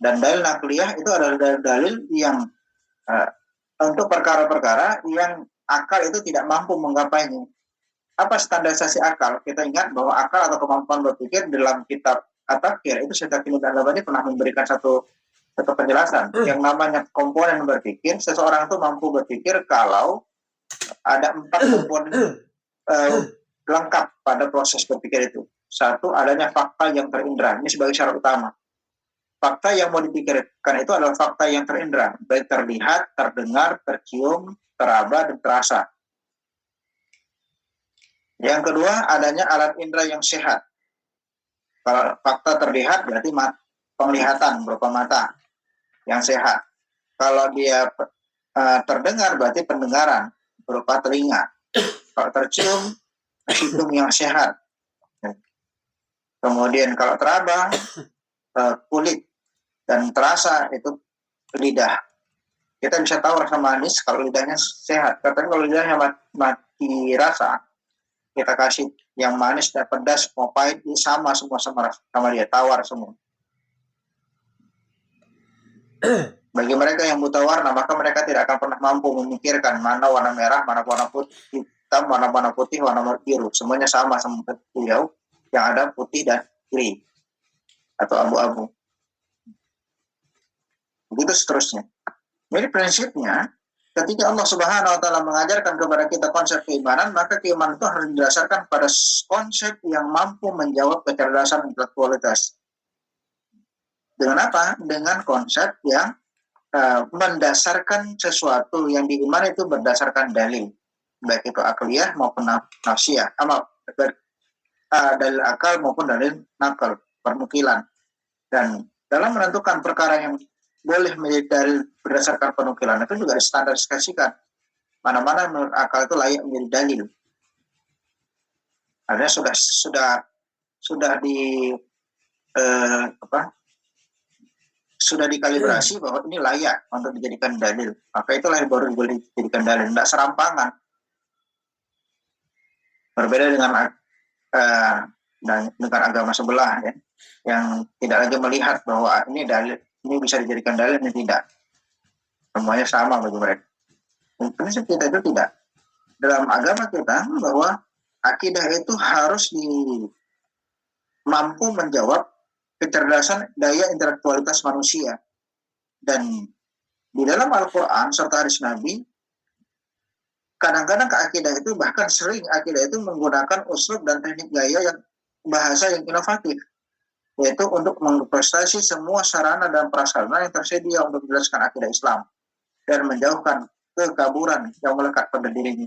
[SPEAKER 1] Dan dalil nakliyah itu adalah dalil yang untuk perkara-perkara yang akal itu tidak mampu menggapainya. Apa standarisasi akal? Kita ingat bahwa akal atau kemampuan berpikir dalam kitab At-Tafsir itu Syekh Hakim Al-Albani pernah memberikan satu penjelasan. Yang namanya komponen berpikir, seseorang itu mampu berpikir kalau ada 4 komponen lengkap pada proses berpikir itu. Satu, adanya fakta yang terindra. Ini sebagai syarat utama. Fakta yang mau dipikirkan itu adalah fakta yang terindra, baik terlihat, terdengar, tercium, teraba, dan terasa. Yang kedua, adanya alat indera yang sehat. Kalau fakta terlihat berarti penglihatan berupa mata yang sehat. Kalau dia terdengar berarti pendengaran berupa telinga. Kalau tercium hidung yang sehat. Kemudian kalau teraba, kulit, dan terasa itu lidah. Kita bisa tahu rasa manis kalau lidahnya sehat. Tapi kalau lidahnya mati rasa, kita kasih yang manis dan pedas, mau pahit, sama semua sama dia, tawar semua. Bagi mereka yang buta warna, maka mereka tidak akan pernah mampu memikirkan mana warna merah, mana warna putih, hitam, mana warna putih, warna biru. Semuanya sama seperti beliau, yang ada putih dan grey atau abu-abu. Begitu seterusnya. Jadi prinsipnya, ketika Allah Subhanahu wa Ta'ala mengajarkan kepada kita konsep keimanan, maka keimanan itu harus didasarkan pada konsep yang mampu menjawab kecerdasan intelektualitas. Dengan apa? Dengan konsep yang mendasarkan sesuatu yang diimani itu berdasarkan dalil, baik itu akliyah maupun nafsiyah, dalil akal maupun dalil nakal, pernukilan. Dan dalam menentukan perkara yang boleh menjadi dalil berdasarkan penukilan itu juga distandarisasikan mana-mana menurut akal itu layak menjadi dalil. Artinya sudah dikalibrasi bahwa ini layak untuk dijadikan dalil. Maka itulah yang baru boleh dijadikan dalil. Tidak serampangan. Berbeda dengan agama sebelah, ya, yang tidak lagi melihat bahwa ini dalil, ini bisa dijadikan dalil, ini tidak. Semuanya sama bagi mereka. Prinsip kita itu tidak. Dalam agama kita bahwa akidah itu harus mampu menjawab kecerdasan daya intelektualitas manusia. Dan di dalam Al-Quran serta hadis Nabi, kadang-kadang akidah itu, bahkan sering akidah itu menggunakan uslub dan teknik gaya yang bahasa yang inovatif, yaitu untuk mengprestasi semua sarana dan prasarana yang tersedia untuk menjelaskan akidah Islam dan menjauhkan kekaburan yang melekat pada dirinya.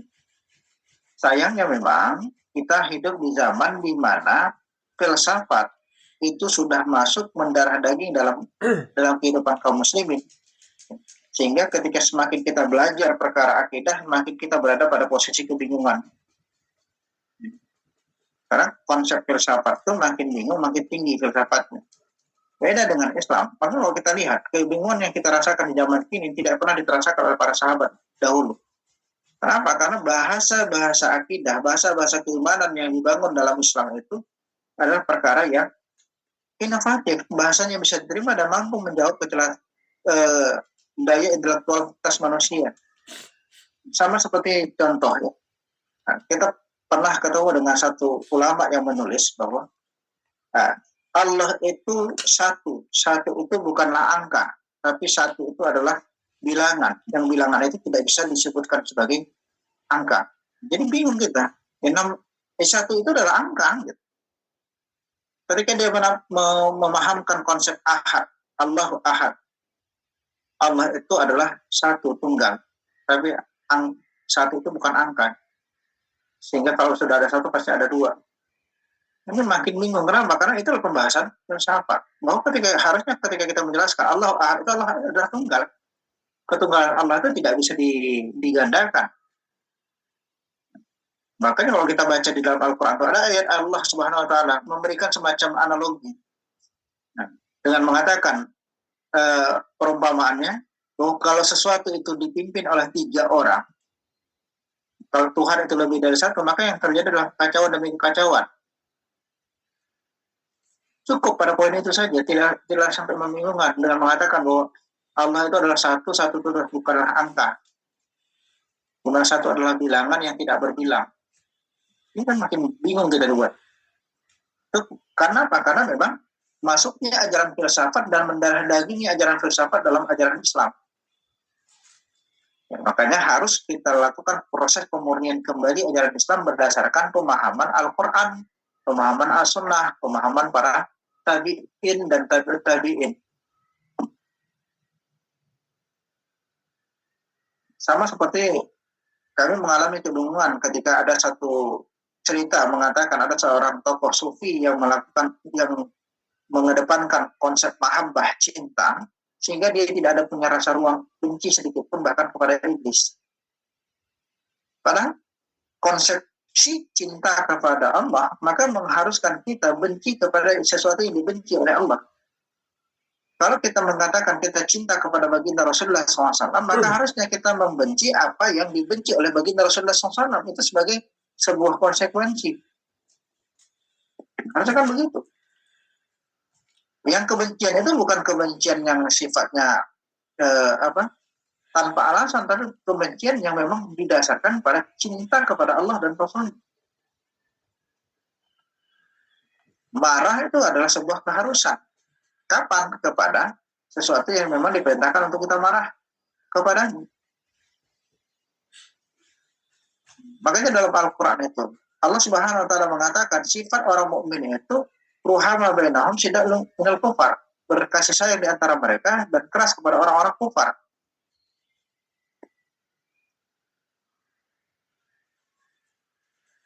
[SPEAKER 1] Sayangnya memang kita hidup di zaman di mana filsafat itu sudah masuk mendarah daging dalam kehidupan kaum muslimin, sehingga ketika semakin kita belajar perkara akidah, makin kita berada pada posisi kebingungan. Karena konsep filsafat itu makin bingung, makin tinggi filsafatnya. Beda dengan Islam. Maka kalau kita lihat, kebingungan yang kita rasakan di zaman kini tidak pernah dirasakan oleh para sahabat dahulu. Kenapa? Karena bahasa-bahasa akidah, bahasa-bahasa keimanan yang dibangun dalam Islam itu adalah perkara yang inovatif. Bahasanya bisa diterima dan mampu menjawab daya intelektualitas manusia. Sama seperti contoh, ya. Nah, kita pernah ketemu dengan satu ulama yang menulis bahwa Allah itu satu itu bukanlah angka, tapi satu itu adalah bilangan. Yang bilangan itu tidak bisa disebutkan sebagai angka. Jadi bingung kita. Satu itu adalah angka. Gitu. Ketika dia memahamkan konsep ahad, Allahu ahad. Allah itu adalah satu tunggal. Tapi satu itu bukan angka. Sehingga kalau sudah ada satu pasti ada dua. Ini makin bingung. Kenapa? Karena itu adalah pembahasan filsafat. Bahwa harusnya ketika kita menjelaskan Allah ahad itu adalah tunggal. Ketunggalan Allah itu tidak bisa digandakan. Makanya kalau kita baca di dalam Al-Quran, ada ayat Allah Subhanahu wa Ta'ala memberikan semacam analogi. Nah, dengan mengatakan perumpamaannya, bahwa kalau sesuatu itu dipimpin oleh 3 orang, kalau Tuhan itu lebih dari satu, maka yang terjadi adalah kacauan demi kekacauan. Cukup pada poin itu saja, tidak sampai membingungkan dengan mengatakan bahwa Allah itu adalah satu itu bukanlah angka. Dimana satu adalah bilangan yang tidak berbilang. Ini kan makin bingung kita buat. Karena apa? Karena memang masuknya ajaran filsafat dan mendarah dagingnya ajaran filsafat dalam ajaran Islam. Ya, makanya harus kita lakukan proses pemurnian kembali ajaran Islam berdasarkan pemahaman Al-Quran, pemahaman As-Sunnah, pemahaman para tabi'in dan tabi'in. Sama seperti kami mengalami kebingungan ketika ada satu cerita mengatakan ada seorang tokoh sufi yang mengedepankan konsep mahabbah cinta, sehingga dia tidak ada punya rasa ruang benci sedikit pun bahkan kepada iblis. Padahal konsep si cinta kepada Allah, maka mengharuskan kita benci kepada sesuatu yang dibenci oleh Allah. Kalau kita mengatakan kita cinta kepada baginda Rasulullah SAW, maka harusnya kita membenci apa yang dibenci oleh baginda Rasulullah SAW. Itu sebagai sebuah konsekuensi. Harusnya kan begitu. Yang kebencian itu bukan kebencian yang sifatnya tanpa alasan, tapi kebencian yang memang didasarkan pada cinta kepada Allah dan Rasul. Marah itu adalah sebuah keharusan. Kapan? Kepada sesuatu yang memang diperintahkan untuk kita marah kepadanya. Makanya dalam Al-Quran itu Allah Subhanahu wa taala mengatakan sifat orang mukmin itu ruhama bainahum syiddatul minal kufar, berkasih sayang di antara mereka dan keras kepada orang-orang kufar.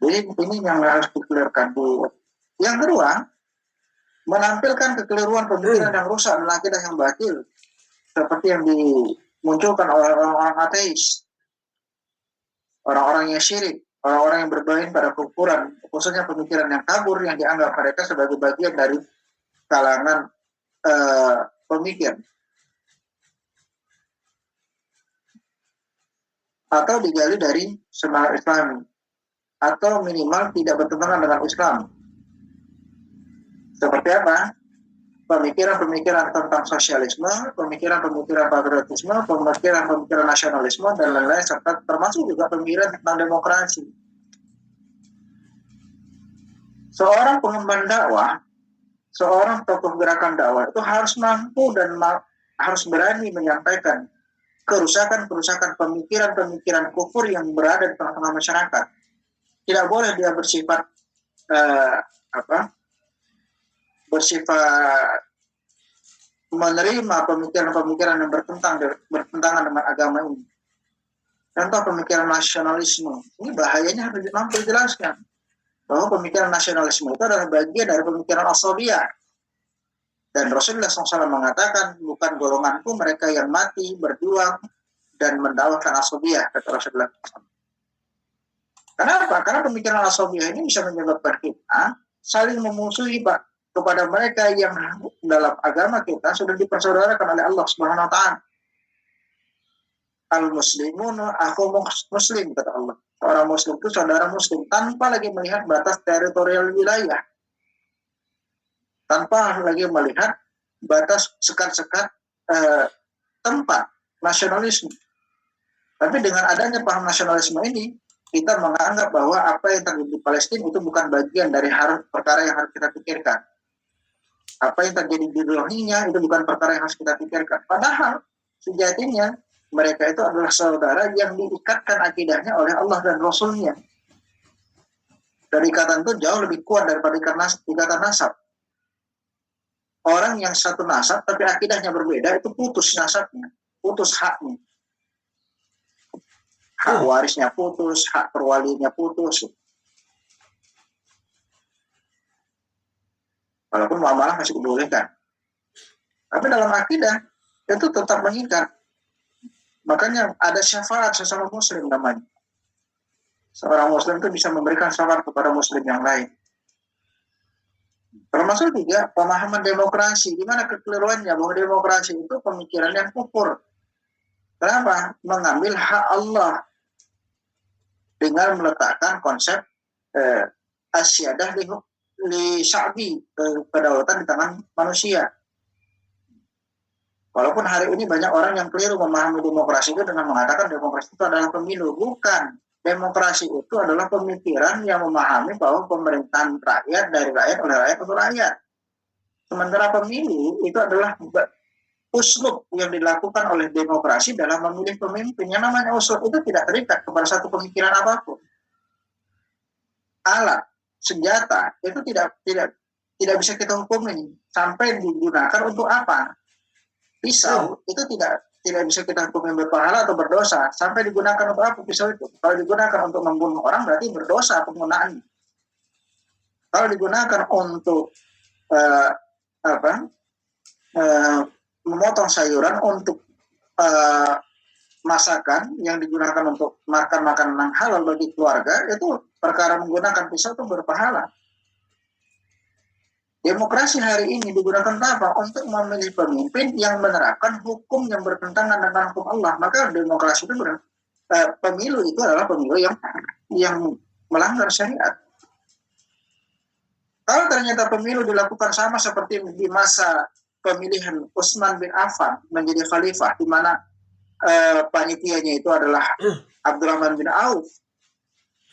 [SPEAKER 1] Jadi ini yang harus dikelirkan dulu. Yang kedua, menampilkan kekeliruan pemikiran yang rusak dan akidah yang batil, seperti yang dimunculkan oleh orang-orang ateis, orang-orang yang syirik, orang-orang yang bermain pada kufuran, khususnya pemikiran yang kabur yang dianggap mereka sebagai bagian dari kalangan pemikir, atau digali dari semangat Islami, atau minimal tidak bertentangan dengan Islam. Seperti apa? Pemikiran-pemikiran tentang sosialisme, pemikiran-pemikiran patriotisme, pemikiran-pemikiran nasionalisme, dan lain-lain, serta termasuk juga pemikiran tentang demokrasi. Seorang pengemban dakwah, seorang tokoh gerakan dakwah itu harus mampu dan harus berani menyampaikan kerusakan-kerusakan pemikiran-pemikiran kufur yang berada di tengah-tengah masyarakat. Tidak boleh dia bersifat menerima pemikiran-pemikiran yang bertentangan dengan agama ini. Contoh pemikiran nasionalisme. Ini bahayanya harus mampu dijelaskan bahwa pemikiran nasionalisme itu adalah bagian dari pemikiran asabiyah. Dan Rasulullah SAW mengatakan, bukan golonganku mereka yang mati, berjuang, dan mendakwakan asabiyah, kata Rasulullah SAW. Kenapa? Karena pemikiran asabiyah ini bisa menyebabkan kita saling memusuhi kepada mereka yang dalam agama kita sudah dipersaudarakan oleh Allah Subhanahu wa taala. Al-muslimun akhu muslim, kata Allah. Orang muslim itu saudara muslim tanpa lagi melihat batas teritorial wilayah. Tanpa lagi melihat batas sekat-sekat tempat nasionalisme. Tapi dengan adanya paham nasionalisme ini, kita menganggap bahwa apa yang terjadi di Palestina itu bukan bagian dari perkara yang harus kita pikirkan. Apa yang terjadi di Rohingya itu bukan perkara yang harus kita pikirkan. Padahal sejatinya mereka itu adalah saudara yang diikatkan akidahnya oleh Allah dan Rasulnya. Dan ikatan itu jauh lebih kuat daripada ikatan nasab. Orang yang satu nasab tapi akidahnya berbeda itu putus nasabnya, putus haknya. Hak warisnya putus, hak perwalinya putus. Walaupun muamalah masih dibolehkan. Tapi dalam akidah itu tetap mengikat. Makanya ada syafaat sesama muslim namanya. Seorang muslim itu bisa memberikan syafaat kepada muslim yang lain. Termasuk juga pemahaman demokrasi. Di mana kekeliruannya bahwa demokrasi itu pemikiran yang kufur. Kenapa? Mengambil hak Allah dengan meletakkan konsep asyadah li sya'bi, kedaulatan di tangan manusia. Walaupun hari ini banyak orang yang keliru memahami demokrasi itu dengan mengatakan demokrasi itu adalah pemilu. Bukan. Demokrasi itu adalah pemikiran yang memahami bahwa pemerintahan rakyat dari rakyat oleh rakyat untuk rakyat. Sementara pemilu itu adalah uslub yang dilakukan oleh demokrasi dalam memilih pemimpin. Yang namanya uslub itu tidak terikat kepada satu pemikiran apapun. Alat, senjata itu tidak bisa kita hukumin sampai digunakan untuk apa. Pisau itu tidak bisa kita hukumin berpahala atau berdosa sampai digunakan untuk apa pisau itu. Kalau digunakan untuk membunuh orang berarti berdosa penggunaannya. Kalau digunakan untuk memotong sayuran untuk masakan yang digunakan untuk makan makanan halal bagi keluarga, itu perkara menggunakan pisau itu berpahala. Demokrasi hari ini digunakan apa? Untuk memilih pemimpin yang menerapkan hukum yang bertentangan dengan hukum Allah. Maka demokrasi itu pemilu itu adalah pemilu yang melanggar syariat. Kalau ternyata pemilu dilakukan sama seperti di masa pemilihan Utsman bin Affan menjadi khalifah, di mana panitianya itu adalah Abdurrahman bin Auf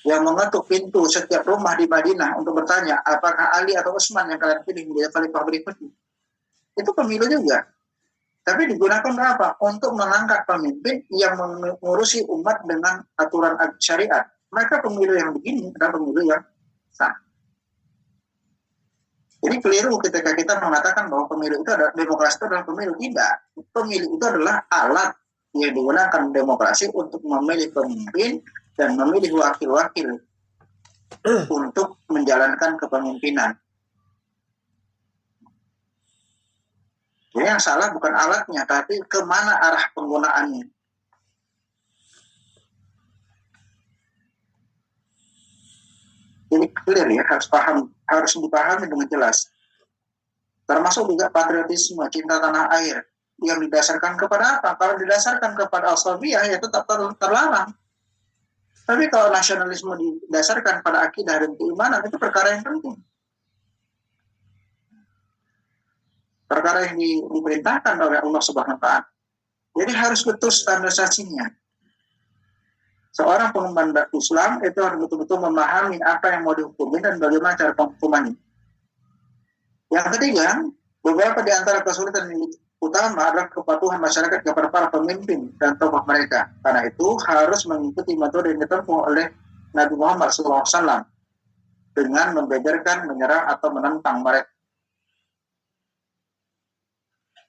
[SPEAKER 1] yang mengetuk pintu setiap rumah di Madinah untuk bertanya, apakah Ali atau Utsman yang kalian pilih menjadi khalifah berikutnya? Itu pemilu juga. Tapi digunakan apa? Untuk mengangkat pemimpin yang mengurusi umat dengan aturan syariat. Maka pemilu yang begini adalah pemilu yang sah. Jadi keliru ketika kita mengatakan bahwa pemilu itu adalah demokrasi itu adalah pemilu. Tidak. Pemilu itu adalah alat yang digunakan demokrasi untuk memilih pemimpin dan memilih wakil-wakil untuk menjalankan kepemimpinan. Jadi yang salah bukan alatnya, tapi kemana arah penggunaannya. Jadi clear ya, harus dipahami dengan jelas. Termasuk juga patriotisme, cinta tanah air yang didasarkan kepada apa? Kalau didasarkan kepada asabiyah ya tetap terlarang. Tapi kalau nasionalisme didasarkan pada akidah dan keimanan itu perkara yang penting. Perkara yang diperintahkan oleh Allah Subhanahu wa taala. Jadi harus betul standarisasinya. Seorang pengemban Islam itu harus betul-betul memahami apa yang mau dihukumi dan bagaimana cara penghukumannya. Yang ketiga, beberapa di antara kesulitan utama adalah kepatuhan masyarakat kepada para pemimpin dan tokoh mereka. Karena itu harus mengikuti metode yang ditempuh oleh Nabi Muhammad SAW dengan membeberkan, menyerang atau menentang mereka.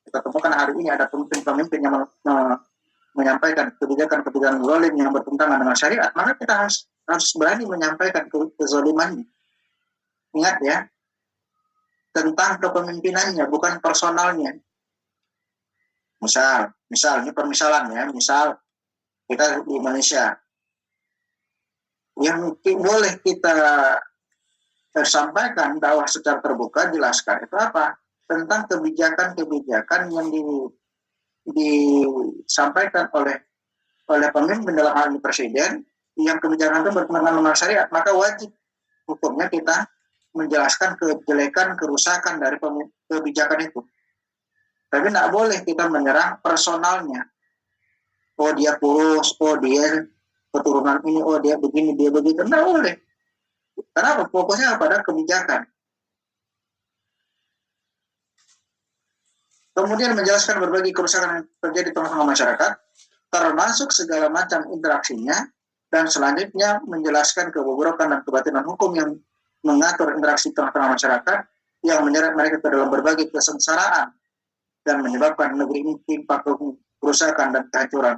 [SPEAKER 1] Kita temukan hari ini ada pemimpin yang menyampaikan kebijakan-kebijakan zalim yang bertentangan dengan syariat, maka kita harus berani menyampaikan kezalimannya. Ingat ya, tentang kepemimpinannya, bukan personalnya. Misal ini permisalan ya, misal kita di Indonesia, yang boleh kita sampaikan dakwah secara terbuka, jelaskan itu apa? Tentang kebijakan-kebijakan yang disampaikan oleh pemimpin dalam hal ini presiden, yang kebijakan itu bertentangan dengan syariat, maka wajib hukumnya kita menjelaskan kejelekan, kerusakan dari kebijakan itu. Tapi tidak boleh kita menyerang personalnya. Oh dia kurus, oh dia keturunan ini, oh dia begini, dia begitu. Tidak boleh. Kenapa? Fokusnya pada kebijakan. Kemudian menjelaskan berbagai kerusakan yang terjadi di tengah-tengah masyarakat, termasuk segala macam interaksinya, dan selanjutnya menjelaskan kebobrokan dan kebatilan hukum yang mengatur interaksi tengah-tengah masyarakat, yang menyeret mereka ke dalam berbagai kesengsaraan dan menyebabkan negeri ini timpa kerusakan dan kehancuran.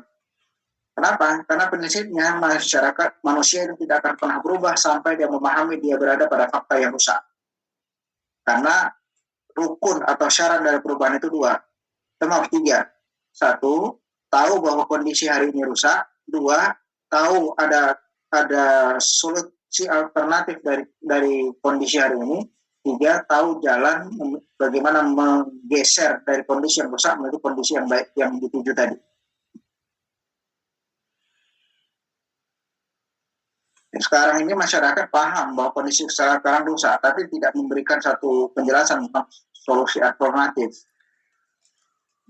[SPEAKER 1] Kenapa? Karena prinsipnya manusia itu tidak akan pernah berubah sampai dia memahami dia berada pada fakta yang rusak. Karena rukun atau syarat dari perubahan itu dua. Tiga. Satu, tahu bahwa kondisi hari ini rusak. Dua, tahu ada solusi alternatif dari kondisi hari ini. Tiga, tahu jalan bagaimana menggeser dari kondisi yang rusak menuju kondisi yang baik yang dituju tadi. Sekarang ini masyarakat paham bahwa kondisi sekarang rusak, tapi tidak memberikan satu penjelasan tentang solusi alternatif.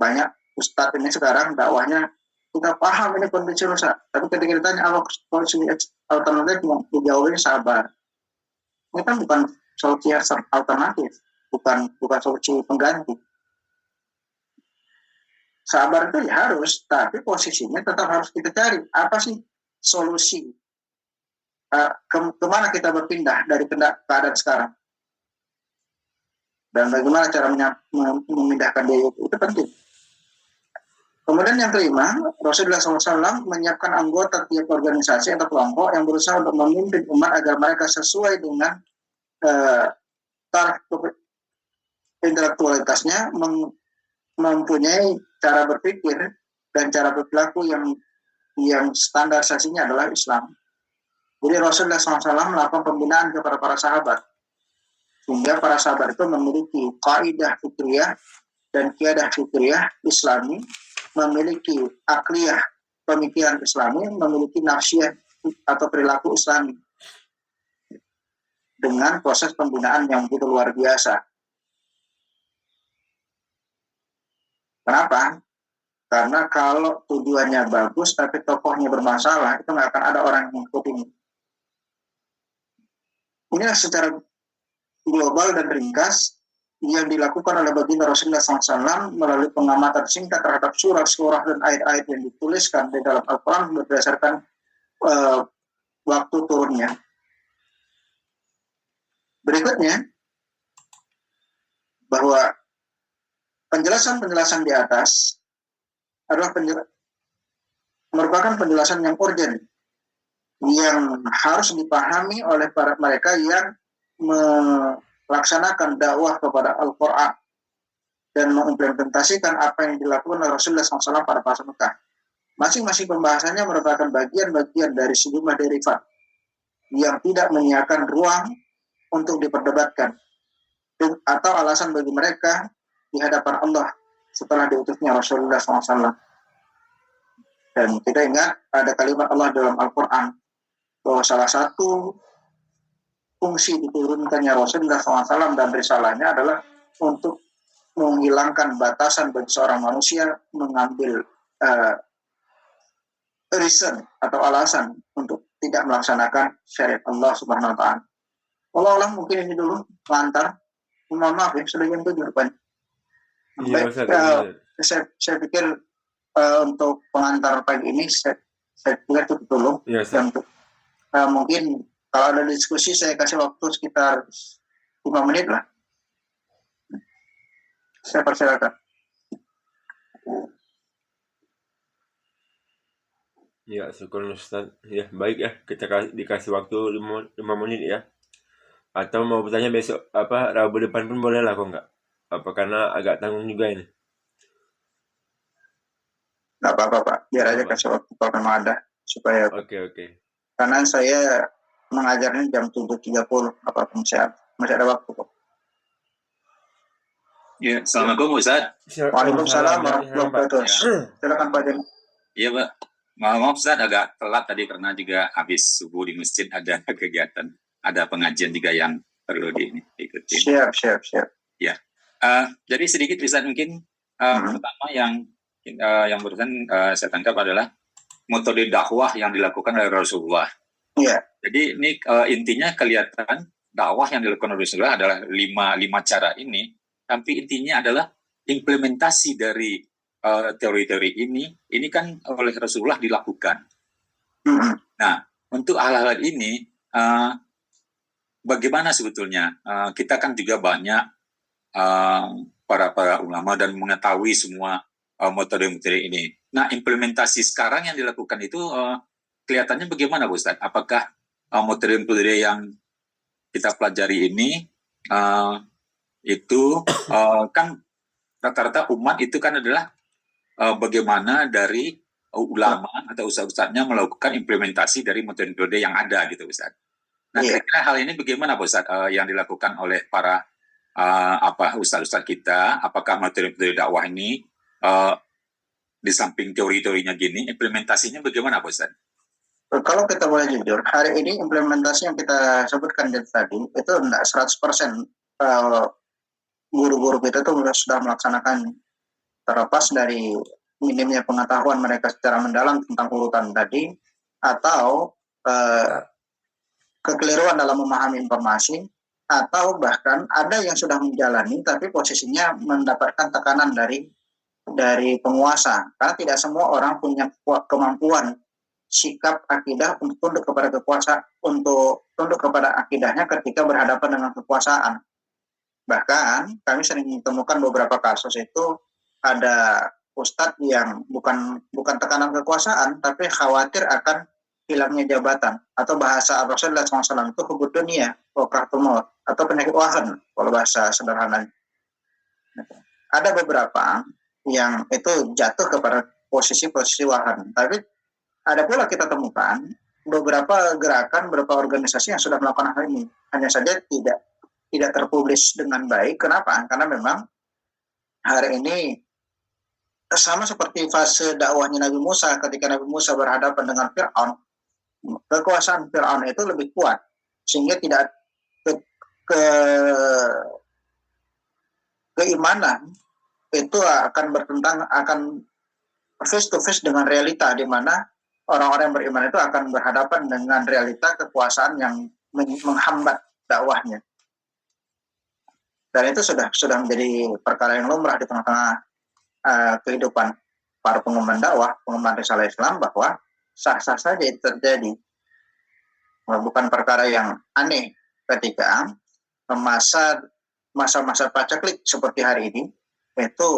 [SPEAKER 1] Banyak ustadz ini sekarang dakwahnya, kita paham ini kondisi rusak, tapi ketika ditanya apa solusi alternatif, dijawabnya sabar. Ini kan bukan solusi alternatif, bukan solusi pengganti. Sabar itu ya harus, tapi posisinya tetap harus kita cari. Apa sih solusi? Kemana kita berpindah dari keadaan sekarang? Dan bagaimana cara memindahkan dia itu penting. Kemudian yang kelima, Rasulullah SAW menyiapkan anggota tiap organisasi atau kelompok yang berusaha untuk memimpin umat agar mereka sesuai dengan taraf intelektualitasnya, mempunyai cara berpikir dan cara berperilaku yang yang standarisasinya adalah Islam. Jadi Rasulullah SAW melakukan pembinaan kepada para sahabat, sehingga para sahabat itu memiliki kaidah fikriyah dan kiadah fikriyah Islami, memiliki akliyah pemikiran Islami, memiliki nafsiyah atau perilaku Islami, dengan proses pembinaan yang begitu luar biasa. Kenapa? Karena kalau tujuannya bagus tapi tokohnya bermasalah, itu nggak akan ada orang yang mengikuti. Inilah secara global dan ringkas yang dilakukan oleh baginda Rasulullah SAW melalui pengamatan singkat terhadap surah-surah dan ayat-ayat yang dituliskan di dalam Al-Quran berdasarkan waktu turunnya. Berikutnya, bahwa penjelasan-penjelasan di atas adalah merupakan penjelasan yang urgen, yang harus dipahami oleh para mereka yang melaksanakan dakwah kepada Al-Quran dan mengimplementasikan apa yang dilakukan oleh Rasulullah SAW pada masa Mekah. Masing-masing pembahasannya merupakan bagian-bagian dari sejumlah derivat yang tidak menyiapkan ruang untuk diperdebatkan atau alasan bagi mereka di hadapan Allah setelah diutusnya Rasulullah SAW. Dan kita ingat ada kalimat Allah dalam Al-Quran bahwa salah satu fungsi diturunkannya Rasulullah SAW dan risalahnya adalah untuk menghilangkan batasan bagi seorang manusia mengambil reason atau alasan untuk tidak melaksanakan syariat Allah Subhanahu Wa Taala. Allah mungkin ini dulu lantar. Mohon maaf ya, sudah jam 7 rupanya.
[SPEAKER 2] Iya,
[SPEAKER 1] Saya pikir untuk pengantar pagi ini saya pikir cukup dulu.
[SPEAKER 2] Iya,
[SPEAKER 1] untuk mungkin kalau ada diskusi saya kasih waktu sekitar 5 menit lah. Saya persilakan.
[SPEAKER 2] Ya, syukur Ustaz. Ya, baik ya. Kita dikasih waktu 5 menit ya. Atau mau bertanya besok Rabu depan pun boleh lah kok enggak? Apa karena agak tanggung juga ini?
[SPEAKER 1] Nggak apa-apa Pak, biar aja kasih waktu kalau memang ada supaya.
[SPEAKER 2] Oke.
[SPEAKER 1] Karena saya mengajarnya jam 7.30, apapun saya masih ada waktu kok.
[SPEAKER 3] Ya, Assalamualaikum Ustaz.
[SPEAKER 1] Waalaikumsalam warahmatullahi wabarakatuh. Silakan Pak Jen.
[SPEAKER 3] Iya Pak, maaf Ustaz agak telat tadi karena juga habis subuh di masjid ada kegiatan, ada pengajian juga yang perlu diikuti.
[SPEAKER 1] Siap.
[SPEAKER 3] Ya, jadi sedikit Ustaz mungkin pertama yang barusan saya tangkap adalah metode dakwah yang dilakukan oleh Rasulullah.
[SPEAKER 1] Iya.
[SPEAKER 3] Jadi ini intinya kelihatan dakwah yang dilakukan oleh Rasulullah adalah lima cara ini. Tapi intinya adalah implementasi dari teori-teori ini kan oleh Rasulullah dilakukan. Nah, untuk hal-hal ini, bagaimana sebetulnya? Kita kan juga banyak para ulama dan mengetahui semua metode-metode ini. Nah, implementasi sekarang yang dilakukan itu kelihatannya bagaimana, Ustaz? Apakah metode-metode yang kita pelajari ini itu kan rata-rata umat itu kan adalah bagaimana dari ulama atau ustaz-ustaznya melakukan implementasi dari metode-metode yang ada gitu Ustaz. Nah, kira-kira hal ini bagaimana Ustaz yang dilakukan oleh para ustaz-ustaz kita? Apakah metode-metode dakwah ini di samping teori-teorinya gini, implementasinya bagaimana Ustaz?
[SPEAKER 1] Kalau kita boleh jujur, hari ini implementasi yang kita sebutkan dari tadi itu tidak 100% guru-guru kita tuh sudah melaksanakan, terlepas dari minimnya pengetahuan mereka secara mendalam tentang urutan tadi atau kekeliruan dalam memahami informasi, atau bahkan ada yang sudah menjalani tapi posisinya mendapatkan tekanan dari penguasa, karena tidak semua orang punya kemampuan sikap akidah untuk tunduk kepada kekuasaan, untuk tunduk kepada akidahnya ketika berhadapan dengan kekuasaan. Bahkan kami sering menemukan beberapa kasus itu ada ustadz yang bukan tekanan kekuasaan, tapi khawatir akan hilangnya jabatan, atau bahasa Rasulullah SAW itu hubud dunia, waqahtumut, atau penyakit wahan kalau bahasa sederhananya. Ada beberapa yang itu jatuh kepada posisi wahan, tapi ada pula kita temukan beberapa gerakan, beberapa organisasi yang sudah melakukan hal ini. Hanya saja tidak terpublish dengan baik. Kenapa? Karena memang hari ini sama seperti fase dakwahnya Nabi Musa ketika Nabi Musa berhadapan dengan Fir'aun. Kekuasaan Fir'aun itu lebih kuat sehingga tidak keimanan itu akan face to face dengan realita, di mana orang-orang yang beriman itu akan berhadapan dengan realita kekuasaan yang menghambat dakwahnya. Dan itu sudah menjadi perkara yang lumrah di tengah-tengah kehidupan para pengemban dakwah, pengemban risalah Islam, bahwa sah-sah saja itu terjadi. Bukan perkara yang aneh ketika masa-masa paceklik seperti hari ini, itu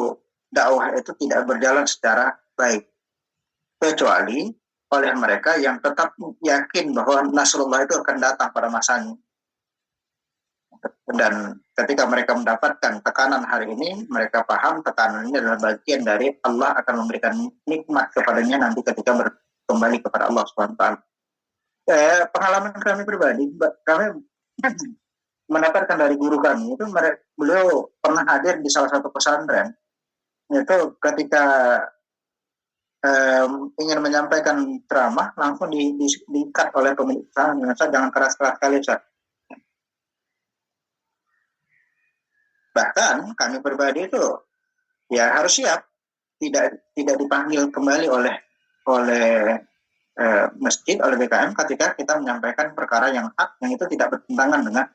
[SPEAKER 1] dakwah itu tidak berjalan secara baik, kecuali oleh mereka yang tetap yakin bahwa Nasrullah itu akan datang pada masanya. Dan ketika mereka mendapatkan tekanan hari ini, mereka paham tekanan ini adalah bagian dari Allah akan memberikan nikmat kepadanya nanti ketika kembali kepada Allah SWT. Pengalaman kami pribadi, kami mendapatkan dari guru kami itu, beliau pernah hadir di salah satu pesantren. Itu ketika ingin menyampaikan ceramah, langsung di-cut oleh pemilik pesantren. Jangan keras-keras kali, Ustaz. Bahkan kami pribadi itu ya harus siap tidak dipanggil kembali oleh masjid, oleh BKM ketika kita menyampaikan perkara yang hak, yang itu tidak bertentangan dengan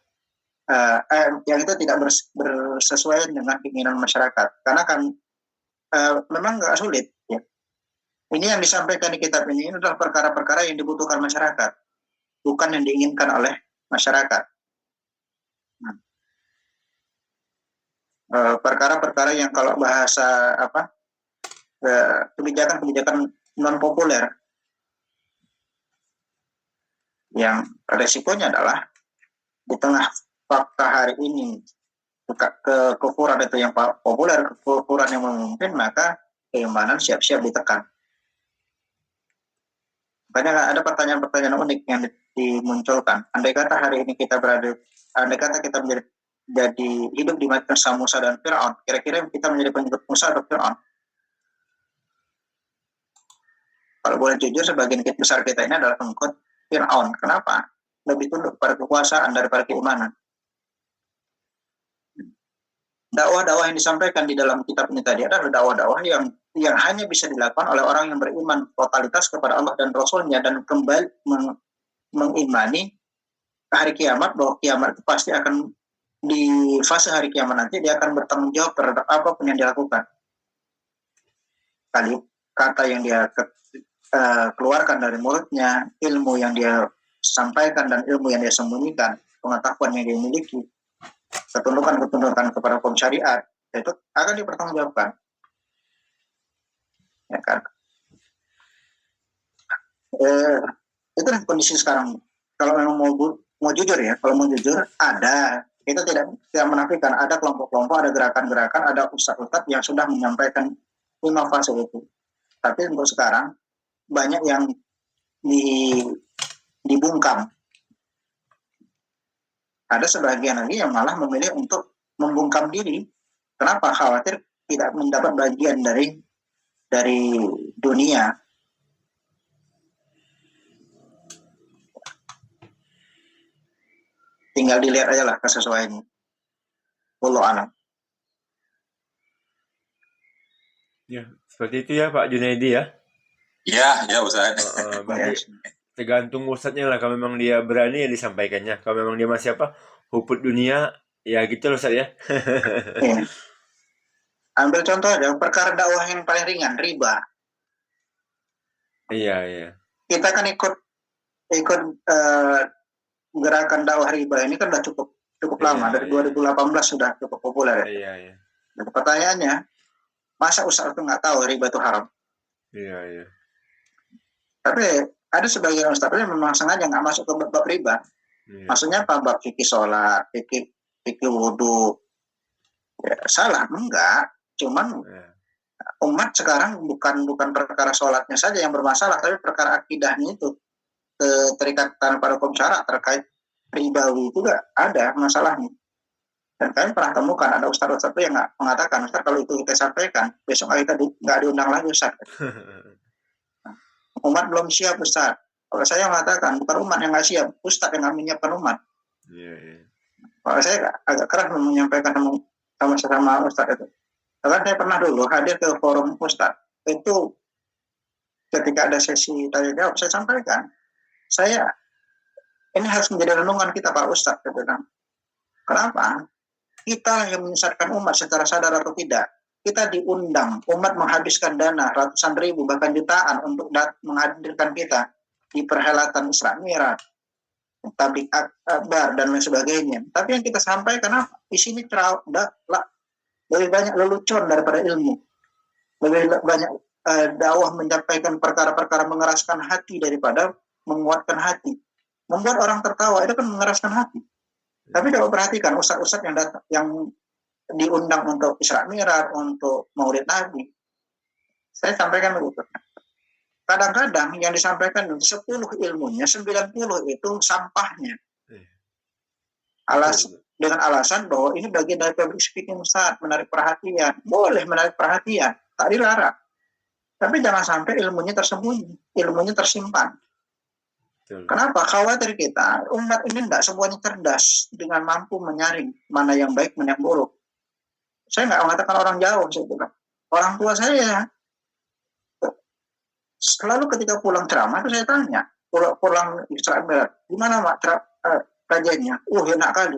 [SPEAKER 1] yang itu tidak bersesuaian dengan keinginan masyarakat. Karena kan memang nggak sulit ya. Ini yang disampaikan di kitab ini adalah perkara-perkara yang dibutuhkan masyarakat, bukan yang diinginkan oleh masyarakat. Perkara-perkara yang kalau bahasa kebijakan-kebijakan non populer, yang resikonya adalah di tengah fakta hari ini kekufuran itu yang populer, kekufuran yang memimpin, maka keimanan siap-siap ditekan. Makanya ada pertanyaan-pertanyaan unik yang dimunculkan. Andai kata hari ini kita jadi hidup di masa Musa dan Fir'aun, kira-kira kita menjadi pengikut Musa atau Fir'aun? Kalau boleh jujur, sebagian besar kita ini adalah pengikut Fir'aun. Kenapa? Lebih tunduk pada kekuasaan daripada keimanan. Dakwah-dakwah yang disampaikan di dalam kitab ini tadi adalah dakwah-dakwah yang hanya bisa dilakukan oleh orang yang beriman totalitas kepada Allah dan Rasul-Nya, dan kembali mengimani hari kiamat, bahwa kiamat itu pasti akan, di fase hari kiamat nanti dia akan bertanggung jawab terhadap apapun yang dilakukan. Kata yang dia keluarkan dari mulutnya, ilmu yang dia sampaikan dan ilmu yang dia sembunyikan, pengetahuan yang dia miliki, ketundukan kepada hukum syariat, itu akan dipertanggungjawabkan. Ya kan? Itulah kondisi sekarang. Kalau memang mau jujur ya, kita tidak menafikan ada kelompok-kelompok, ada gerakan-gerakan, ada ustadz-ustadz yang sudah menyampaikan 5 fase itu. Tapi untuk sekarang banyak yang dibungkam. Ada sebagian lagi yang malah memilih untuk membungkam diri. Kenapa? Khawatir tidak mendapat bagian dari dunia. Tinggal dilihat aja lah kesesuaiannya. Wallahu a'lam.
[SPEAKER 2] Ya, seperti itu ya Pak Junaidi ya.
[SPEAKER 3] Ya Ustaz.
[SPEAKER 2] Berarti tergantung ustadznya lah. Kalau memang dia berani ya disampaikannya. Kalau memang dia masih huput dunia, ya gitu loh Ustaz ya.
[SPEAKER 1] Ya. Ambil contoh aja, perkara dakwah yang paling ringan, riba.
[SPEAKER 2] Iya.
[SPEAKER 1] Kita kan ikut gerakan dakwah riba ini kan udah cukup lama, dari 2018 sudah cukup populer.
[SPEAKER 2] Iya.
[SPEAKER 1] Dan pertanyaannya, masa ustaz itu nggak tahu riba itu haram?
[SPEAKER 2] Iya.
[SPEAKER 1] Tapi ada sebagian ustaz yang memang sengaja nggak masuk ke bab riba. Iya. Maksudnya apa? Bab fikih sholat, fikih wudu. Ya, salah enggak, cuman Umat sekarang bukan perkara sholatnya saja yang bermasalah, tapi perkara akidahnya itu, keterikatan pada hukum syara terkait ribawi juga ada masalahnya. Dan kalian pernah temukan ada ustadz-ustadz yang nggak mengatakan, Ustaz kalau itu kita sampaikan, besok kita nggak diundang lagi Ustaz. Umat belum siap Ustaz. Kalau saya mengatakan, bukan umat yang nggak siap, Ustadz yang nggak menyiapkan umat. Kalau saya agak keras menyampaikan sama sesama Ustadz itu. Karena saya pernah dulu hadir ke forum Ustadz. Itu ketika ada sesi tanya jawab, saya sampaikan, ini harus menjadi renungan kita Pak Ustadz. Kenapa? Kita yang menyesatkan umat secara sadar atau tidak. Kita diundang, umat menghabiskan dana ratusan ribu bahkan jutaan untuk menghadirkan kita di perhelatan Isra Mi'raj, tablik akbar dan lain sebagainya. Tapi yang kita sampaikan isinya lebih banyak lelucon daripada ilmu, lebih banyak dakwah menyampaikan perkara-perkara mengeraskan hati daripada menguatkan hati. Membuat orang tertawa itu kan mengeraskan hati. Tapi kalau perhatikan ustaz-ustaz yang diundang untuk Isra Mi'raj, untuk Maulid Nabi, saya sampaikan begitu. Kadang-kadang yang disampaikan 10 ilmunya, 90 itu sampahnya. Dengan alasan bahwa ini bagian dari public speaking Ustaz, menarik perhatian. Boleh menarik perhatian, tak dilarang. Tapi jangan sampai ilmunya tersembunyi, ilmunya tersimpan. Kenapa? Khawatir kita, umat ini tidak semuanya cerdas dengan mampu menyaring mana yang baik, mana yang buruk. Saya nggak mengatakan orang jauh, saya bilang. Orang tua saya, selalu ketika pulang ceramah itu saya tanya, pulang Isra Mi'raj, gimana Mak kajiannya? Enak kali.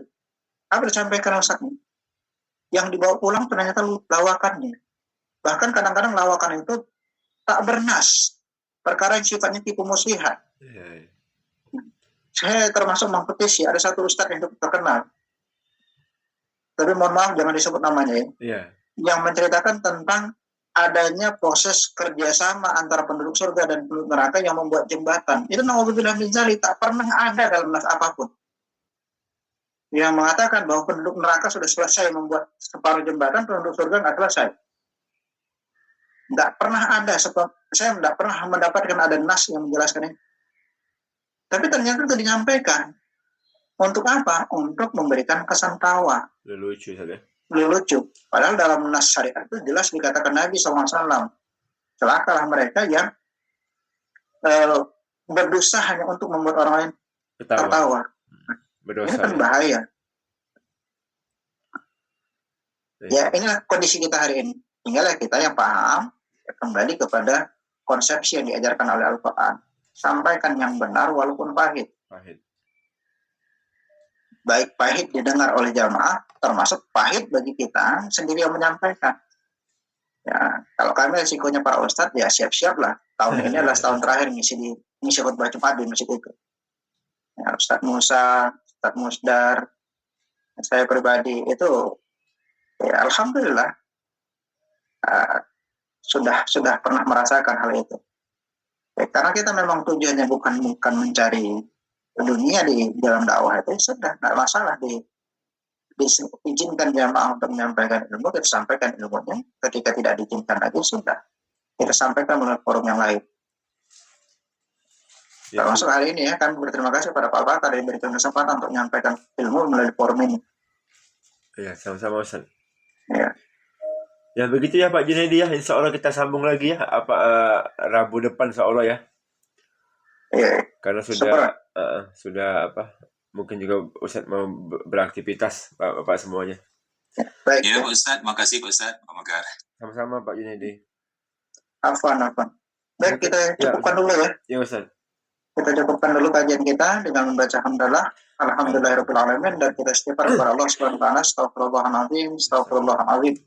[SPEAKER 1] Apa disampaikan Ustaznya? Yang dibawa pulang ternyata lawakannya. Bahkan kadang-kadang lawakan itu tak bernas. Perkara yang sifatnya tipu muslihat. Saya termasuk mengkritisi, ada satu ustadz yang terkenal, tapi mohon maaf jangan disebut namanya ya, yang menceritakan tentang adanya proses kerjasama antara penduduk surga dan penduduk neraka yang membuat jembatan. Itu na'udzubillah min dzalik, tak pernah ada dalam nas apapun yang mengatakan bahwa penduduk neraka sudah selesai membuat separuh jembatan, penduduk surga nggak selesai. Nggak pernah ada, saya tidak pernah mendapatkan ada nas yang menjelaskan ini. Tapi ternyata itu dinyampaikan. Untuk apa? Untuk memberikan kesan tawa.
[SPEAKER 2] Lucu saja.
[SPEAKER 1] Lucu. Padahal dalam nas syariat itu jelas dikatakan Nabi SAW, celakalah mereka yang berdosa hanya untuk membuat orang lain tertawa. Ini kan bahaya. Ya, inilah kondisi kita hari ini. Tinggallah kita yang paham, kembali kepada konsepsi yang diajarkan oleh Al-Quran. Sampaikan yang benar walaupun pahit. Baik pahit didengar oleh jamaah, termasuk pahit bagi kita sendiri yang menyampaikan. Ya, kalau kami resikonya para ustadz, ya siap-siaplah. Tahun ini adalah tahun terakhir ngisi khutbah Jumat di masjid itu. Ya, Ustadz Musa, Ustadz Musdar, saya pribadi itu, ya alhamdulillah sudah pernah merasakan hal itu. Karena kita memang tujuannya bukan mencari dunia di dalam dakwah itu, sudah tidak masalah diizinkan jamaah untuk menyampaikan ilmu, kita sampaikan ilmunya. Ketika tidak diizinkan lagi, sudah kita sampaikan melalui forum yang lain. Ya. Termasuk hari ini ya, kami berterima kasih pada Pak Bakar yang memberikan kesempatan untuk menyampaikan ilmu melalui forum ini.
[SPEAKER 2] Ya, sama-sama Ustaz.
[SPEAKER 1] Ya.
[SPEAKER 2] Ya begitu ya Pak Junaidi ya, insya Allah kita sambung lagi ya, Rabu depan insya Allah ya.
[SPEAKER 1] Iya.
[SPEAKER 2] Karena sudah mungkin juga Ustaz mau beraktivitas Bapak semuanya.
[SPEAKER 1] Baik.
[SPEAKER 3] Ya Pak Ustaz, makasih Pak Ustaz, Pak Makar.
[SPEAKER 2] Sama-sama Pak Junaidi.
[SPEAKER 1] Afwan. Baik, kita cukupkan dulu ya.
[SPEAKER 2] Ya Ustaz.
[SPEAKER 1] Kita cukupkan dulu kajian kita dengan membaca hamdalah, alhamdulillahirabbil alamin, dan kita istighfar kepada Allah Subhanahu wa taala, astagfirullahalazim, astagfirullahalazim,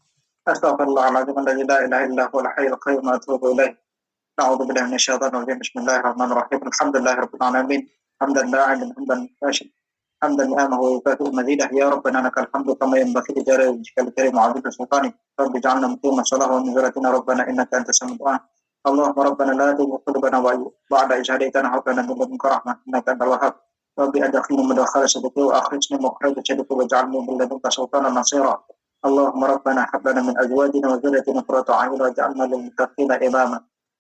[SPEAKER 1] la ilaha illa huwal hayyul qayyum wa atubu ilaih. A'udzu billahi minasyaitonir rajim. Bismillahirrahmanirrahim. Alhamdulillahirabbil alamin. Hamdan da'iman hamdan rashid. Hamdan ni'amahu wa yukatu mazidah. Ya Rabbana lakal hamdu kama yanbaghi li jalali wajhikal karim wa 'azimi sultanik. Rabbi ij'alna muqima shalah wa min dhurriyyatina Rabbana innaka antas sami'ud du'a. Allahumma rabbana la tuzigh qulubana ba'da idh hadaytana wa hab lana min ladunka rahmah innaka antal wahhab. Rabbi adkhilni mudkhala sidqi wa akhrijni mukhraja sidqi waj'alni min ladunka sultanan nasira. اللهم ربنا هب لنا من ازواجنا وذريتنا قرة اعين واجعلنا للمتقين اماما.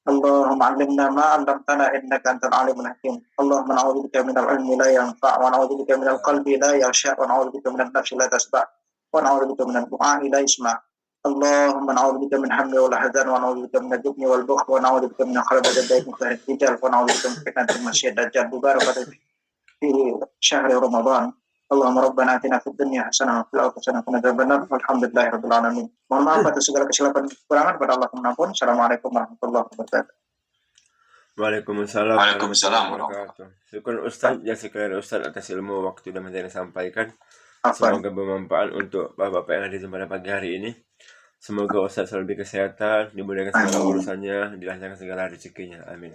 [SPEAKER 1] اللهم علمنا ما علمتنا انك انت العليم الحكيم. اللهم نعوذ بك من العلم لا ينفع ونعوذ بك من القلب لا يخشع ونعوذ بك من النفس لا تشبع ونعوذ بك من الدعاء لا يسمع. اللهم نعوذ بك من هم والاحزان ونعوذ بك من الجبن والبخل ونعوذ بك من خربة البيت وسهل الرجال ونعوذ بك من فتنة المسيح الدجال مباركة في شهر رمضان. اللهم ربنا atina fid dunya hasanah wa fil akhirati hasanah wa qina adzabannar. Walhamdulillahi rabbil alamin. Mohon maaf atas segala kesilapan dan kekurangan, pada Allah mengampun. Assalamualaikum warahmatullahi wabarakatuh.
[SPEAKER 2] Waalaikumsalam
[SPEAKER 3] Waalaikumsalam
[SPEAKER 2] warahmatullahi wabarakatuh. Syukur Ustaz ya sekalian Ustaz atas ilmu waktu dan materi yang disampaikan.
[SPEAKER 1] Afwan.
[SPEAKER 2] Semoga bermanfaat untuk bapak-bapak yang hadir pada pagi hari ini. Semoga Ustaz selalu diberi kesehatan, dimudahkan segala urusannya, dilancarkan segala rezekinya. Amin.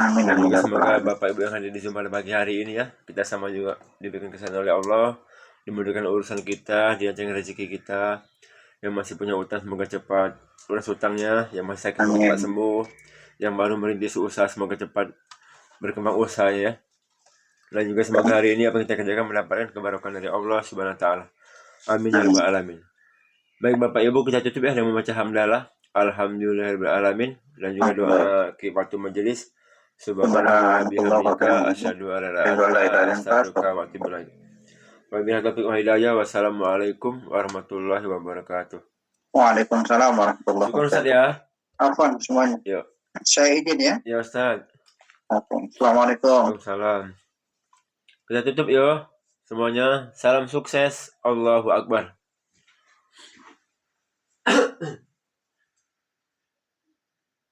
[SPEAKER 1] Amin.
[SPEAKER 2] Dan
[SPEAKER 1] Amin.
[SPEAKER 2] juga semoga bapak ibu yang hadir di Zoom pada pagi hari ini ya, kita sama juga diberikan kesehatan oleh Allah, dimudahkan urusan kita, dilancarkan rezeki kita. Yang masih punya utang semoga cepat lunas utangnya, yang masih sakit semoga
[SPEAKER 1] Amin.
[SPEAKER 2] cepat sembuh, yang baru merintis usaha semoga cepat berkembang usahanya. Dan juga semoga hari ini apa yang kita kerjakan mendapatkan kebarokan dari Allah Subhanahu wa taala. Amin ya rabbal alamin. Baik Bapak Ibu, kita tutup ya dengan membaca hamdalah. Alhamdulillahirabbil alamin, dan juga doa kifaratul majelis. Subhanallah bihamdika asyhadu an la ilaha illa anta astaghfiruka wa atubu ilaik. Wabillahi taufiq wal hidayah. Wassalamualaikum warahmatullahi wabarakatuh.
[SPEAKER 1] Waalaikumsalam warahmatullahi
[SPEAKER 2] Syukur Ustaz
[SPEAKER 1] wabarakatuh.
[SPEAKER 2] ya.
[SPEAKER 1] Afwan semuanya.
[SPEAKER 2] Yuk.
[SPEAKER 1] Saya izin ya.
[SPEAKER 2] Ya Ustaz.
[SPEAKER 1] Oke. Assalamualaikum.
[SPEAKER 2] Waalaikumsalam. Kita tutup yuk semuanya. Salam sukses. Allahu Akbar.